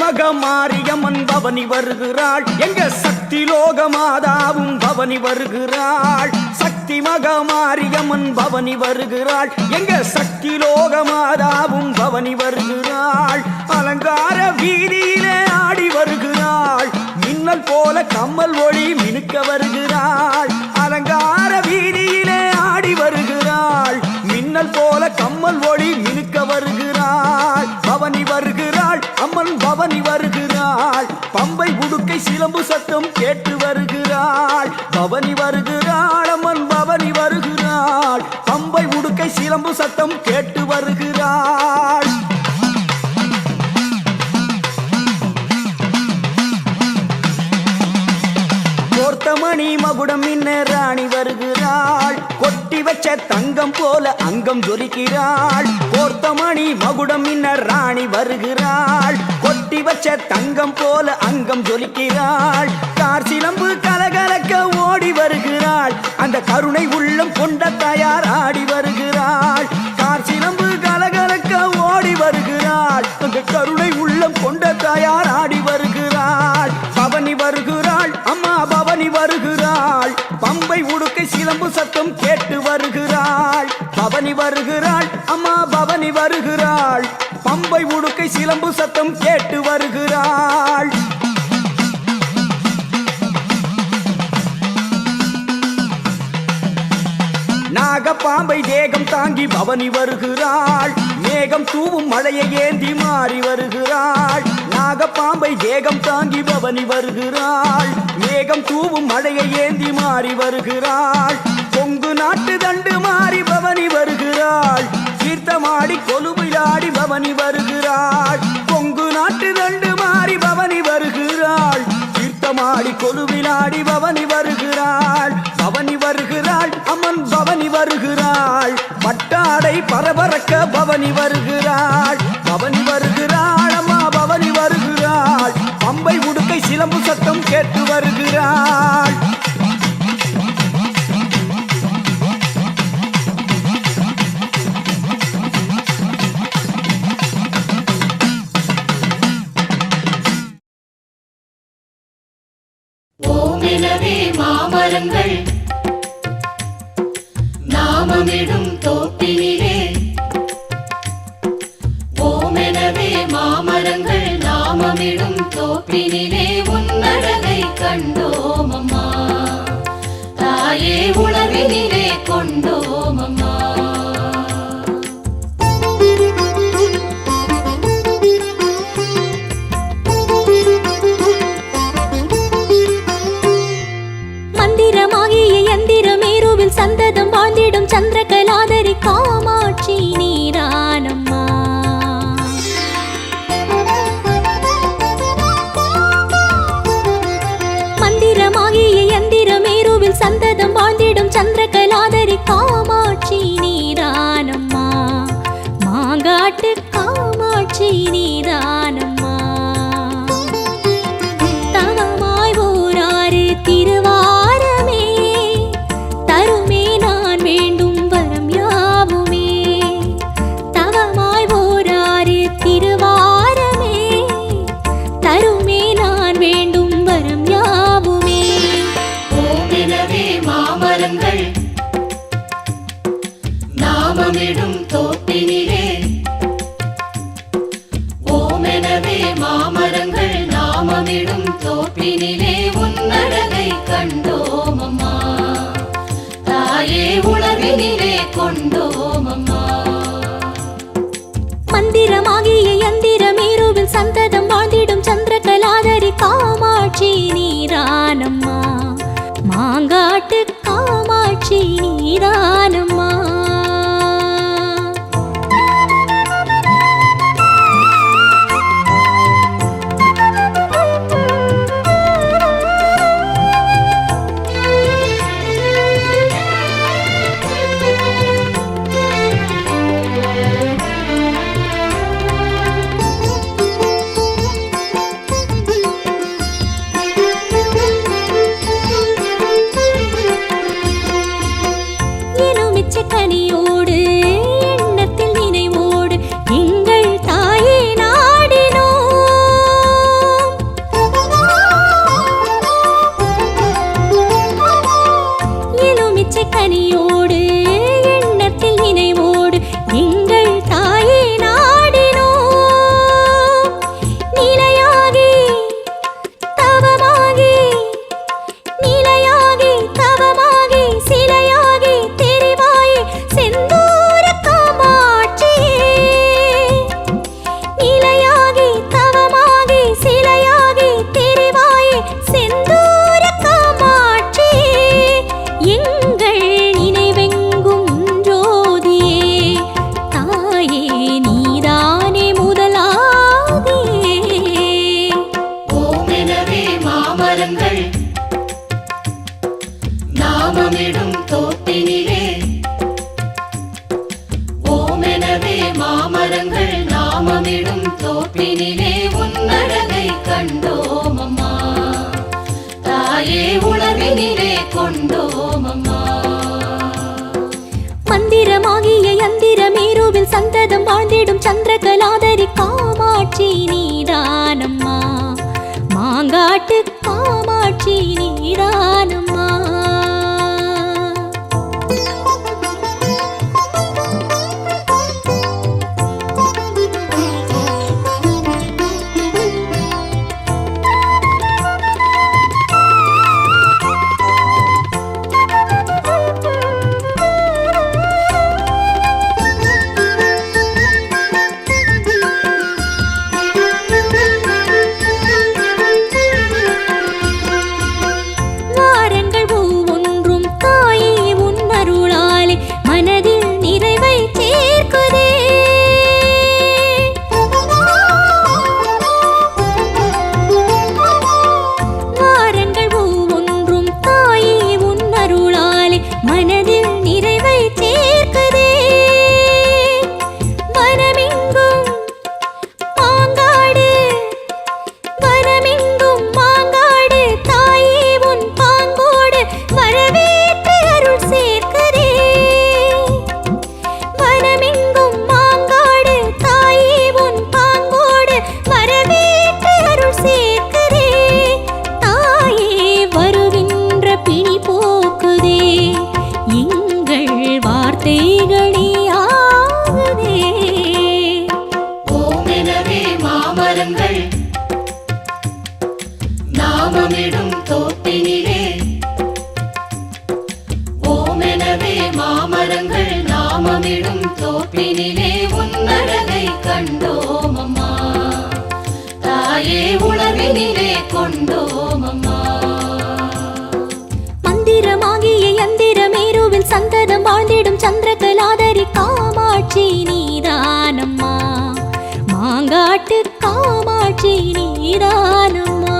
மக மாரியம்மன் பவனி வருகிறாள் எங்க சக்தி லோக மாதாவும் பவனி வருகிறாள் சக்தி மக மாரியம்மன் பவனி வருகிறாள் எங்க சக்தி லோக மாதாவும் பவனி வருகிறாள் அலங்கார வீதியிலே ஆடி வருகிறாள் மின்னல் போல கம்மல் ஒளி மினுக்க வருகிறாள் அலங்கார வீதியிலே ஆடி வருகிறாள் மின்னல் போல கம்மல் ஒளி மினுக்க வருகிறாள் பவனி வருகிறாள் அம்மன் பவனி வருகிறாள் பம்பை உடுக்கை சிலம்பு சத்தம் கேட்டு வருகிறாள் பவனி வருகிறாள் அம்மன் பவனி வருகிறாள் பம்பை உடுக்கை சிலம்பு சத்தம் கேட்டு வருகிறாள் கோர்த்தமணி மகுடம் மின்ன ராணி வருகிறாள் கொட்டி வச்ச தங்கம் போல அங்கம் ஜொலிக்கிறாள் கோர்த்தமணி மகுடம் மின்ன ராணி வருகிறாள் கொட்டி வச்ச தங்கம் போல அங்கம் ஜொலிக்கிறாள் கார் சிலம்பு கலகலக்க ஓடி வருகிறாள் அந்த கருணை உள்ளம் கொண்ட தாயார் ஆடி வருகிறாள் கார் சிலம்பு கலகலக்க ஓடி வருகிறாள் அந்த கருணை உள்ளம் கொண்ட தாயார் ஆடி வருகிறாள் பவனி வருகிறாள் அம்மா பவனி வருகிறாள் பம்பை உடுக்கை சிலம்பு சத்தம் கேட்டு வருகிறாள் பவனி வருகிறாள் அம்மா பவனி வருகிறாள் பம்பை உடுக்கை சிலம்பு சத்தம் கேட்டு வருகிறாள் நாகப்பாம்பை தேகம் தாங்கி பவனி வருகிறாள் மேகம் தூவும் மழையை ஏந்தி மாறி வருகிறாள் நாகப்பாம்பை தேகம் தாங்கி பவனி வருகிறாள் மேகம் தூவும் மழையை ஏந்தி மாறி வருகிறாள் கொங்கு நாட்டு தண்டு மாறி பவனி வருகிறாள் தீர்த்தமாடி கொலுவிலாடி பவனி வருகிறாள் கொங்கு நாட்டு தண்டு மாறி பவனி வருகிறாள் தீர்த்தமாடி கொலுவிலாடி பவனி வருகிறாள் பவனி வருகிறாள் அம்மன் பவனி வருகிறாள் பட்டாடை பரபரக்க பவனி வருகிறாள் பவனி வருகிறாள் அம்மா பவனி வருகிறாள் பம்பை உடுக்கை சிலம்பு சத்தம் கேட்டு வருகிறாள் மாமரங்கள் நாமமிடும் தோப்பினிலே ஓமெனவே மாமரங்கள் நாமமிடும் தோப்பினிலே உன்னழகை கண்டோம் அம்மா தாயே உணர்வினிலே கொண்டோம் அம்மா மந்திரமாகிய யந்திரமேருவில் சந்ததம் வாழ்ந்திடும் சந்திரகலாதரி காமாட்சி நீரானம்மா மந்திரமாகிய யந்திரமேருவில் சந்ததம் வாழ்ந்திடும் சந்திரகலாதரி காமாட்சி நீரானம்மா மாங்காட்டு காமாட்சி நீரானம்மா தவமாய் ஓராறு திருவாரமே தருமே நான் வேண்டும் வரம் யாவுமே தவமாய் ஓராறு திருவாரமே தருமே நான் வேண்டும் வரம் யாவுமே ஓமெனவே மாமரங்கள் நாமமிடும் தோப்பினிலே ஓமெனவே மாமரங்கள் நாமமிடும் தோப்பினிலே உன்னழகை கண்டோம் அம்மா தாயே உணர்வினிலே கொண்டோம் அம்மா மந்திரமாகிய யந்திரமேருவில் சந்ததம் வாழ்ந்திடும் சந்திரகலாதரி காமாட்சி நீரானம்மா மாங்காட்டு காமாட்சி நீரானம்மா கனியோடு எண்ணத்தில் நினைவோடு எங்கள் தாயை நாடினோம் எலுமிச்சை கனியோடு எண்ணத்தில் நினைவோடு எங்கள் தாயை நாடினோம் நிலையாகி தவமாகி நிலையாகி தவமாகி சிலையாகி செந்தூர காமாட்சியே நிலையாகி தவமாகி சிலையாகி தெரிவாயே செந்தூர காமாட்சியே எங்கள் நினைவெங்கும் ஜோதியே தாயே நீதானே முதலாதியே ஓமெனவே மாமரங்கள் நாமமிடும் தோப்பினிலே ஓமெனவே மாமரங்கள் நாமமிடும் தோப்பினிலே உன்னழகை கண்டோம் அம்மா தாயே உணர்வினிலே கொண்டோம் அம்மா மந்திரமாகிய யந்திரமேருவில் சந்ததம் வாழ்ந்திடும் சந்திரகலாதரி காமாட்சி நீரானம்மா மாங்காட்டு காமாட்சி நீரானம்மா வாரண மாமரங்கள் நாமமிடும் தோப்பினிலே உன்னழகை கண்டோம் அம்மா தாயே உணர்வினிலே கொண்டோம் அம்மா மந்திரமாகிய யந்திரமேருவில் சந்ததம் வாழ்ந்திடும் சந்திரகலாதரி காமாட்சி நீதானம்மா மாங்காட்டு காமாட்சி நீதானம்மா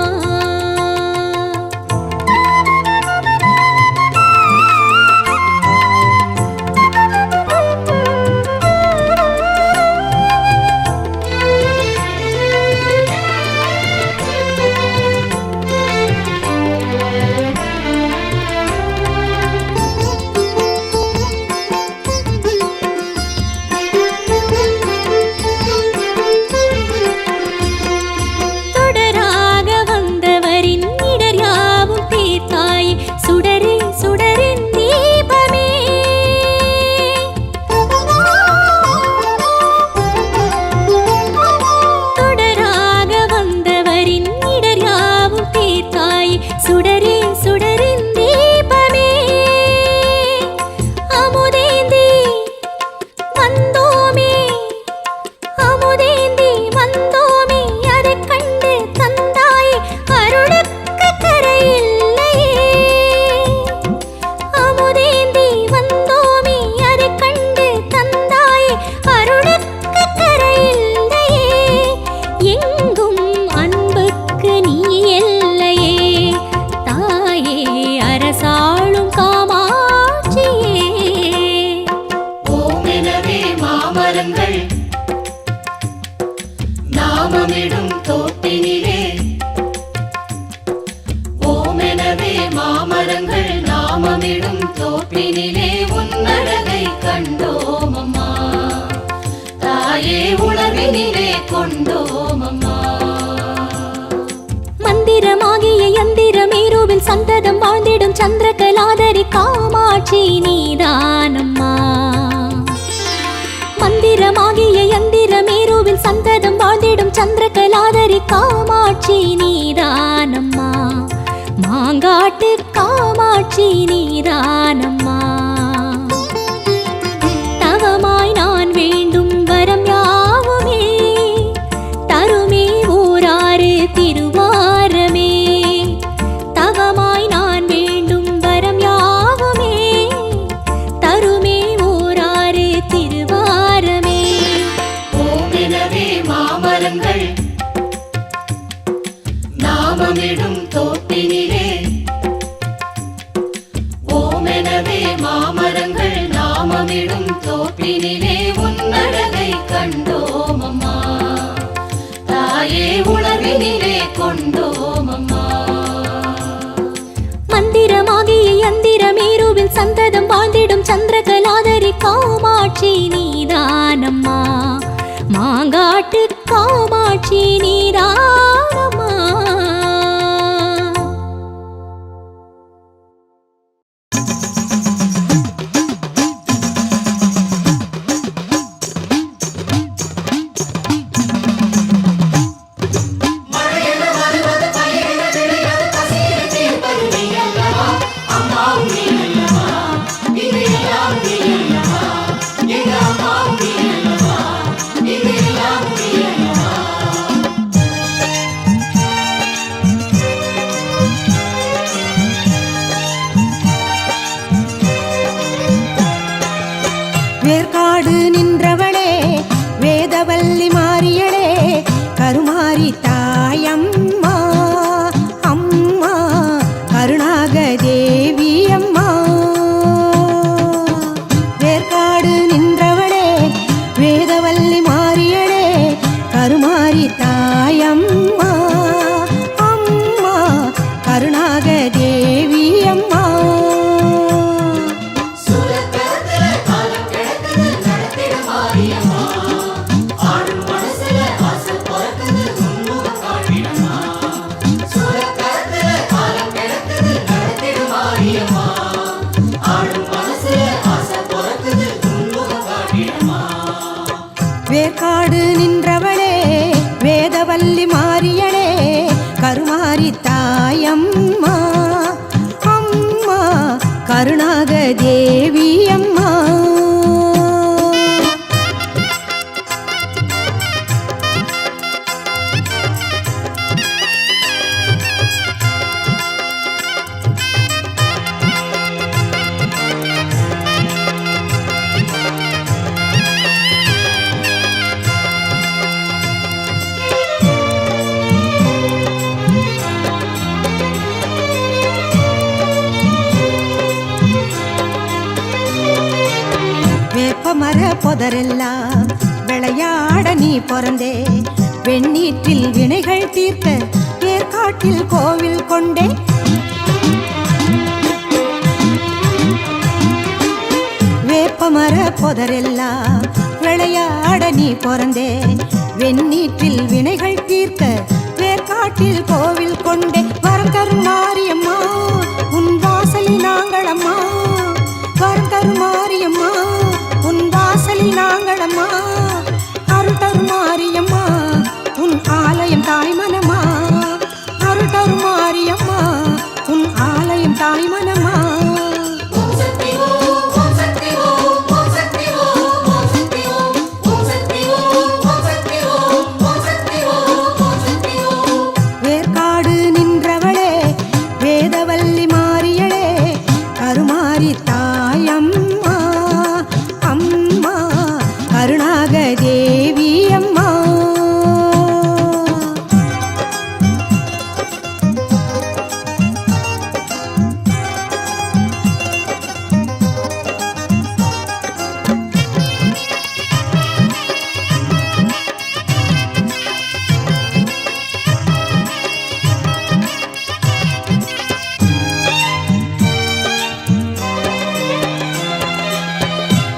நாமமிடும் தோப்பினிலே ஓமெனவே மாமரங்கள் நாமமிடும் தோப்பினிலே உன்னழகை கண்டோம் அம்மா தாயே உணர்வினிலே கொண்டோம் அம்மா மந்திரமாகிய யந்திரமேருவில் சந்ததம் வாழ்ந்திடும் சந்திரகலாதரி காமாட்சி நீதானம்மா மந்திரமாகிய யந்திரமேருவில் சந்ததம் வாழ்ந்திடும் சந்திரகலாதரி காமாட்சி நீதானம்மா மாங்காட்டு காமாட்சி நீதானம்மா தவமாய் நான் வேண்டும் வரம் யாவுமே தருமே ஊராறு திருவாரமே தவமாய் நான் வேண்டும் வரம் யாவுமே தருமே ஊராறு திருவாரமே ஓமெனவே மாமரங்கள் நாமமிடும் தோப்பினிலே ஓமெனவே மாமரங்கள் நாமமிடும் தோப்பினிலே உன்னழகை கண்டோம் அம்மா தாயே உணர்வினிலே கொண்டோம் அம்மா மந்திரமாகிய யந்திரமேருவில் சந்ததம் வாழ்ந்திடும் சந்திரகலாதரி காமாட்சி நீதானம்மா மாங்காட்டு காமாட்சி நீதானம்மா வேர்காடு நின்றவளே வேதவல்லி மாறியளே கருமாரி தாயம்மா அம்மா கருணாக தேவி அம்மா கருணாக தேவி அம்மா. வேப்பமர பொதரெல்லாம் விளையாட நீ பிறந்தே, வெண்ணீற்றில் வினைகள் தீர்க்க ஏற்காட்டில் கோவில் கொண்டே. வேப்பமர பொதரெல்லாம் விளையாட நீ பிறந்தே, வெண்ணீற்றில் வினைகள் தீர்க்க வேற்காட்டில் கோவில் கொண்டே. வரம் தரும் மாரியம்மா உன் வாசலில் நாங்களம்மா, வரம் தரும் மாரியம்மா உன் வாசலில் நாங்களம்மா. அருள் தரும் மாரியம்மா உன் ஆலயம் தாய்மனமா, அருள் தரும் மாரியம்மா உன் ஆலயம் தாய்மனமா. வேற்காடு நின்றவளே வேதவல்லி மாரியளே, கருமாரி தாயம்மா அம்மா கருணாக தேவி அம்மா.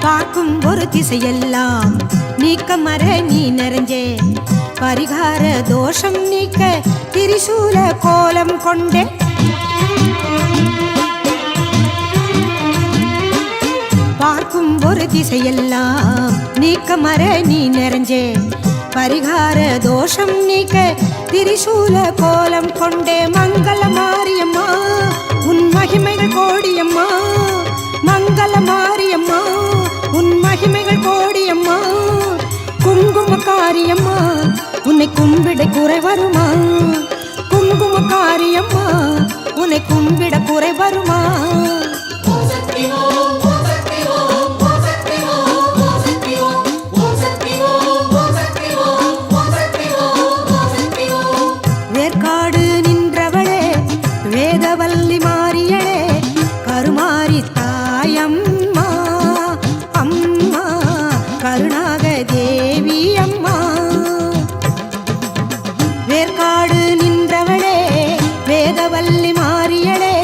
பார்க்கும் ஒரு திசையெல்லாம் நீக்கமர நீ நிறைஞ்சே, பரிகார தோஷம் நீக்க திரிசூல கோலம் கொண்டே. பார்க்கும் ஒரு திசையெல்லாம் நீக்கமர நீ நிறைஞ்சே, பரிகார தோஷம் நீக்க திரிசூல கோலம் கொண்டே. மங்கள மாரியம்மா உன் மகிமைகள் கோடியம்மா, மங்கள மாரியம்மா உன் மகிமைகள் கோடியம்மா. குங்குமக்காரியம்மா உன்னை கும்பிட குறை வருமா, குங்குமக்காரியம்மா உன்னை கும்பிட குறை வருமா. வேற்காடு நின்றவளே வேதவல்லி மாரியளே, கருமாரி தாயம்மா அம்மா கருணாக தேவி அம்மா. வேற்காடு நின்றவளே வேதவல்லி மாரியளே,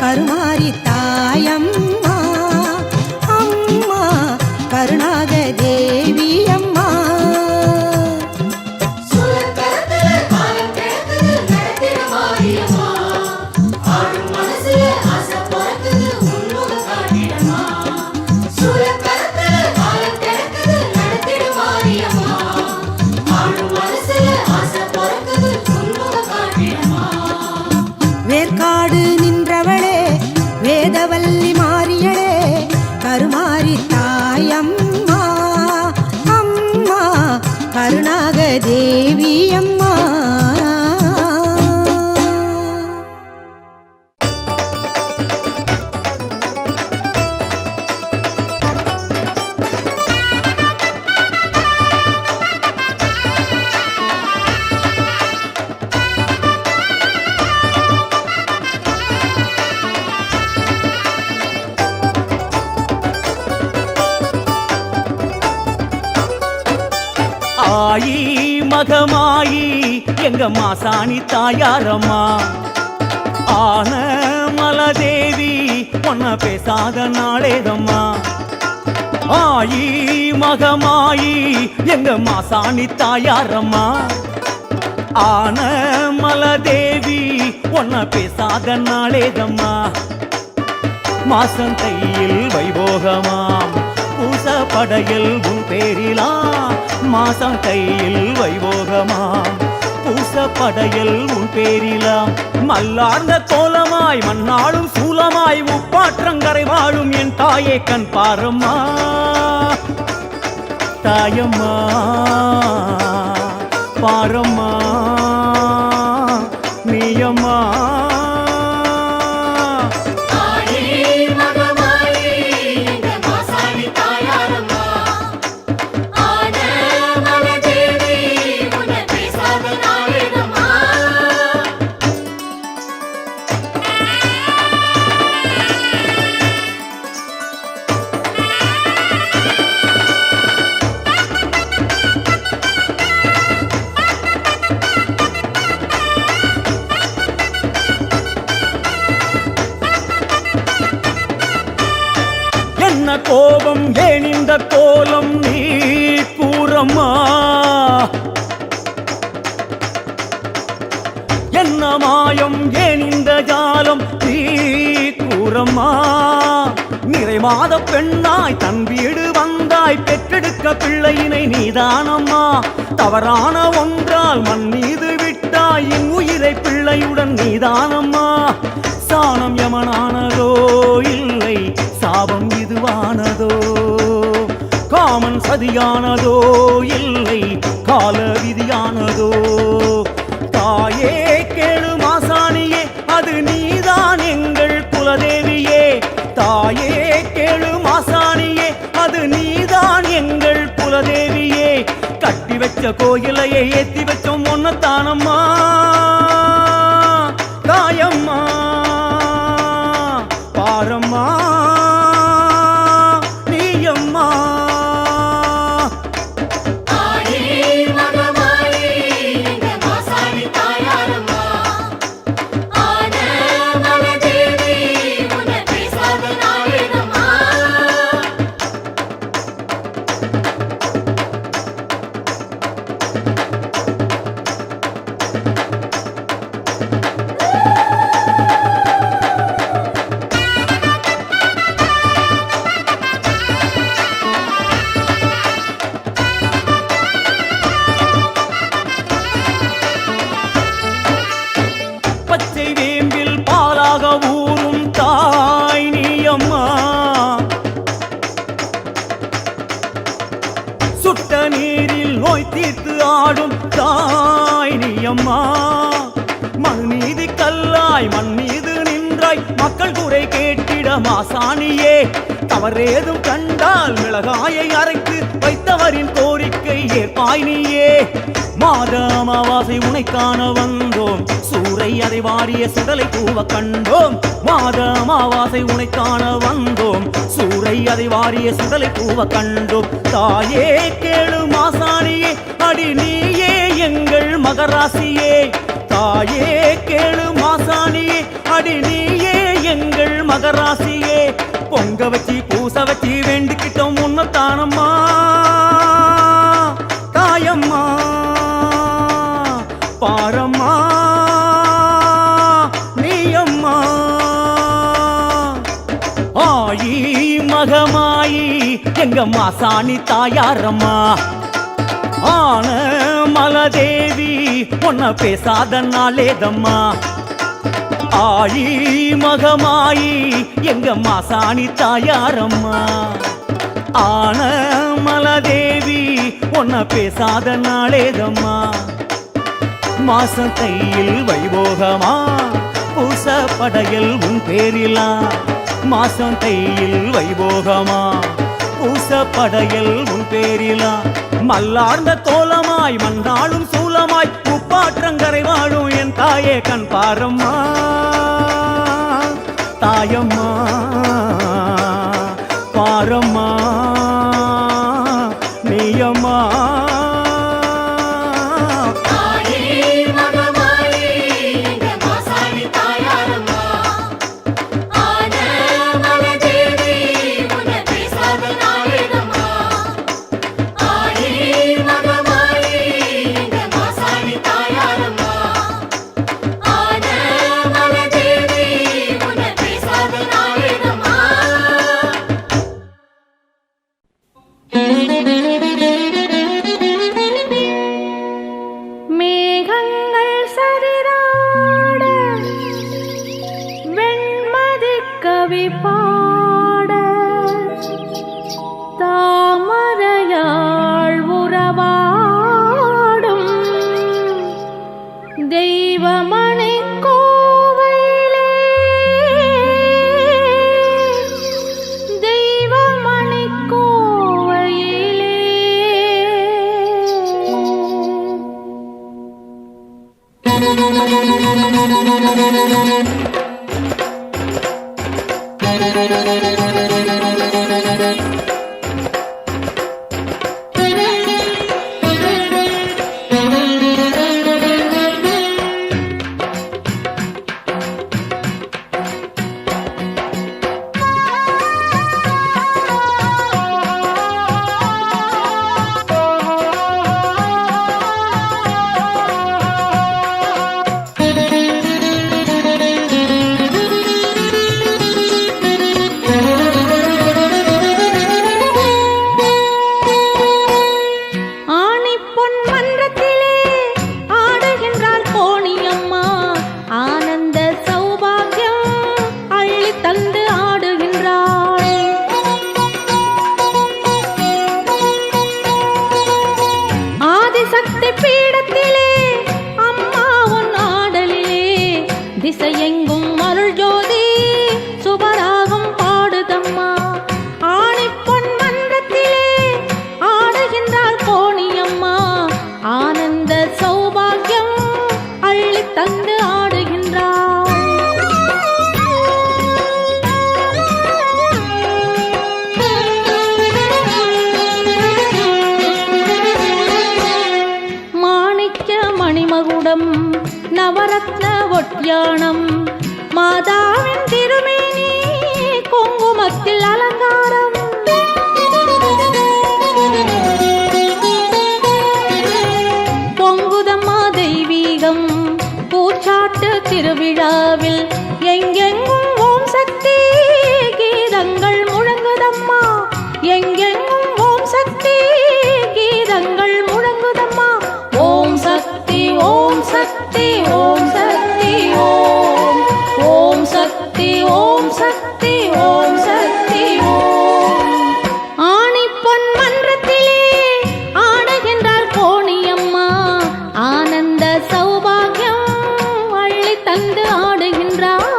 கருமாரி தாயம்மா அம்மா கருணாக தேவி அம்மா. வேற்காடு நின்றவளே வேதவல்லி மாரியளே, கருமாரி தாயம்மா அம்மா கருணாக தேவி அம்மா. ஆயி மகமாயி எங்க மாசாணி தாயாரம்மா, ஆன மலதேவி பொன்ன பேசாத நாளேதம்மா. ஆயி மகமாயி எங்க மாசாணி தாயாரம்மா, ஆன மலதேவி பொன்ன பேசாத நாளேதம்மா. மாசம் கையில் வைபோகமாம் பூச படையில் உன் பேரிலாம், மாசம் கையில் வைபோகமாம் பூச பூசப்படையல் உன் பேரிலாம் மல்லார்ந்த கோலமாய் மண்ணாளும் சூலமாய் முப்பாற்றங்கரை வாழும் என் தாயே கண் பாரம்மா தாயம்மா பாரம்மா நீயம்மா கோபம் ஏன் இந்த கோலம் நீ கூறம்மா என்ன மாயம் ஏன் இந்த ஜாலம் நீ கூறம்மா நிறைமாத பெண்ணாய் தன் வீடு வந்தாய் பெற்றெடுக்க பிள்ளையினை நீதானம்மா தவறான ஒன்றால் மண் மீது விட்டாய் என் உயிரை பிள்ளையுடன் நீதானம்மா சாணம் யமனானதோ இல்லை சாபம் இதுவானதோ காமன் சதியானதோ இல்லை கால விதியானதோ தாயே கேளு மாசாணியே அது நீதான் எங்கள் குலதேவியே தாயே கேளு மாசாணியே அது நீதான் எங்கள் குலதேவியே கட்டி வச்ச கோயிலையே ஏத்தி வச்சோம் ஒன்னத்தானம்மா தாயம்மா பாரம்மா நீயம்மா சுட்ட நீரில் நோய் தீர்த்து ஆடும் தாய் நீயம்மா மண் மீது கல்லாய் மண் மீது நின்றாய் மக்கள் குறை கேட்டிட மாசாணியே தவறேதும் கண்டால் மிளகாயை அரைத்து வைத்தவரின் கோரிக்கை ஏற்பாய் நீயே மாத அமாவாசை உனை காண வந்தோம் சூறை அதை வாரிய சுடலை தூவ கண்டோம் மாத அமாவாசை உனை காண வந்தோம் சூறை அதை வாரிய சுடலை தூவ கண்டோம் தாயே கேளு மாசாணியே அடி நீயே எங்கள் மகராசியே தாயே கேளு மாசாணியே அடி நீயே எங்கள் மகராசியே பொங்க வச்சி பூச வச்சி வேண்டிக்கிட்டோம் உன்னத்தானம்மா தாயம்மா பாரம்மா நீயம்மா ஆயி மகமாயி எங்க மாசாணி தாயாரம்மா ஆன மலதேவி உன்ன பேசாத நாளேதம்மா ஆயி மகமாயி எங்க மாசாணி தாயாரம்மா ஆன மலதேவி உன்ன பேசாத நாளேதம்மா மாசம் கையில் வைபோகமா பூசப்படையல் உன் பேரிலா மாசம் கையில் வைபோகமா பூசப்படையல் உன் பேரிலா மல்லார்ந்த கோலமாய் மண்ணாளும் சூலமாய் முப்பாற்றங்கரை வாழும் என் தாயே கண் பாரம்மா தாயம்மா பாரம்மா நீயம்மா ஆன மலதேவி உன்னை பேசாத நாளேதம்மா திசையெங்கும் அருள் ஜோதி சுபராகம் பாடுதம்மா. ஆணிப்பொன் மன்றத்திலே ஆடுகின்றாள் கோணியம்மா. ஆனந்த சௌபாகியம் அள்ளி தந்து ஆடுகின்றாள். மாணிக்க மணிமகுடம் நவரத்ன ஒட்டியானம் மாதாவின் திருமேனி குங்குமத்தில் அலங்காரம். பொங்குதம்மா தெய்வீகம் பூச்சாட்டு திருவிழாவில் எங்கெங்கும் ஓம் சக்தி கீதங்கள் முழங்குதம்மா. எங்கெங்கும் ஓம் சக்தி கீதங்கள் முழங்குதம்மா. ஓம் சக்தி ஓம் சக்தி ஓம் சக்தி ஓம் ஓம் சக்தி ஓம் சக்தி ஓம் சக்தி ஓம். ஆணிப்பொன் மன்றத்திலே ஆடுகின்றாள் கோணியம்மா. ஆனந்த சௌபாகியம் அள்ளி தந்து ஆடுகின்றாள்.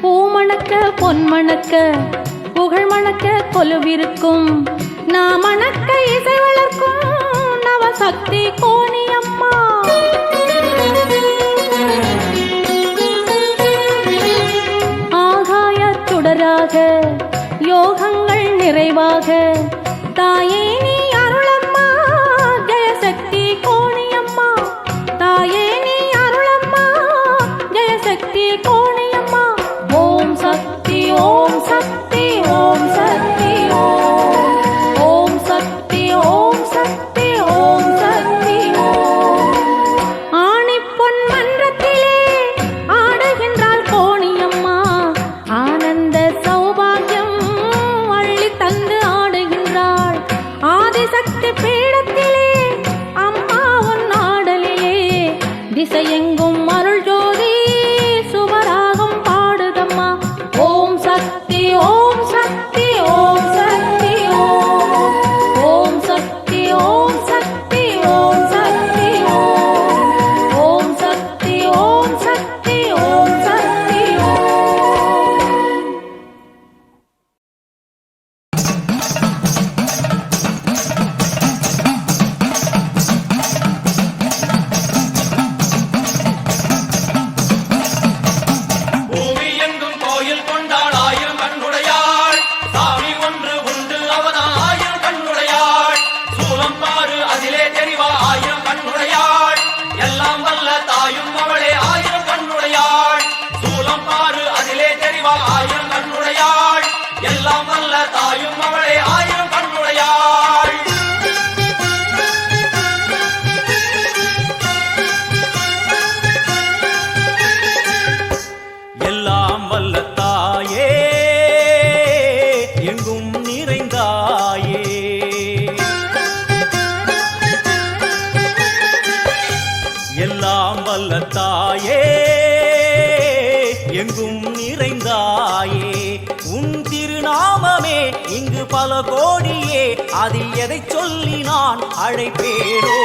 பூமணக்க பொன்மணக்க புகழ் மணக்க கொலுவிருக்கும் நாம் மணக்க இசை வளர்க்கும் நவசக்தி கோணியம்மா. ஆகாய சுடராக யோகங்கள் நிறைவாக தாயே நீ அருளம்மா. ஜெயசக்தி கோணியம்மா. தாயே நீ அருளம்மா. ஜெயசக்தி கோணியம்மா. ஓம் சக்தி ஓம் சக்தி ஓம் சக்தி ஓம் ஓம் சக்தி ஓம் சக்தி ஓம் சக்தி ஓம். ஆணிப்பொன் மன்றத்திலே ஆடுகின்றாள் கோணியம்மா. ஆனந்த சௌபாகியம் அள்ளி தந்து ஆடுகின்றாள். ஆதிசக்தி பீடத்திலே அம்மா உன் ஆடலிலே திசையெங்கும் அருள் ஜோதி சுபராகம் பாடுதம்மா. ஓம் சக்தி ஓம் சக்தி ஓம் சக்தி ஓம் ஓம் சக்தி ஓம் சக்தி ஓம் சக்தி ஓம் ஓம் சக்தி ஓம் சக்தி ஓம் சக்தி ஓம். பூமி எங்கும் கோயில் கொண்டாள் ஆயிரம் கண்ணுடையாள். சாமி ஒன்று உண்டு அவனா ஆயிரம் கண்ணுடையாள். சூலம் பாரு அதிலே தெரிவா ஆயிரம் கண்ணுடையாள். எல்லாம் வல்ல தாயும் அவளே ஆயிரம் கண்ணுடையாள். சூலம் பாரு அதிலே தெரிவா ஆயிரம் கண்ணுடையாள். எல்லாம் வல்ல தாயும் அவளே ஆயிரம் கண்ணுடையாள். எல்லாம் வல்ல தாயே எங்கும் நிறைந்தாயே. எல்லாம் வல்ல தாயே எங்கும் நிறைந்தாயே. உன் திருநாமமே இங்கு பல கோடியே. அதில் எதை சொல்லி நான் அழைப்பேனோ.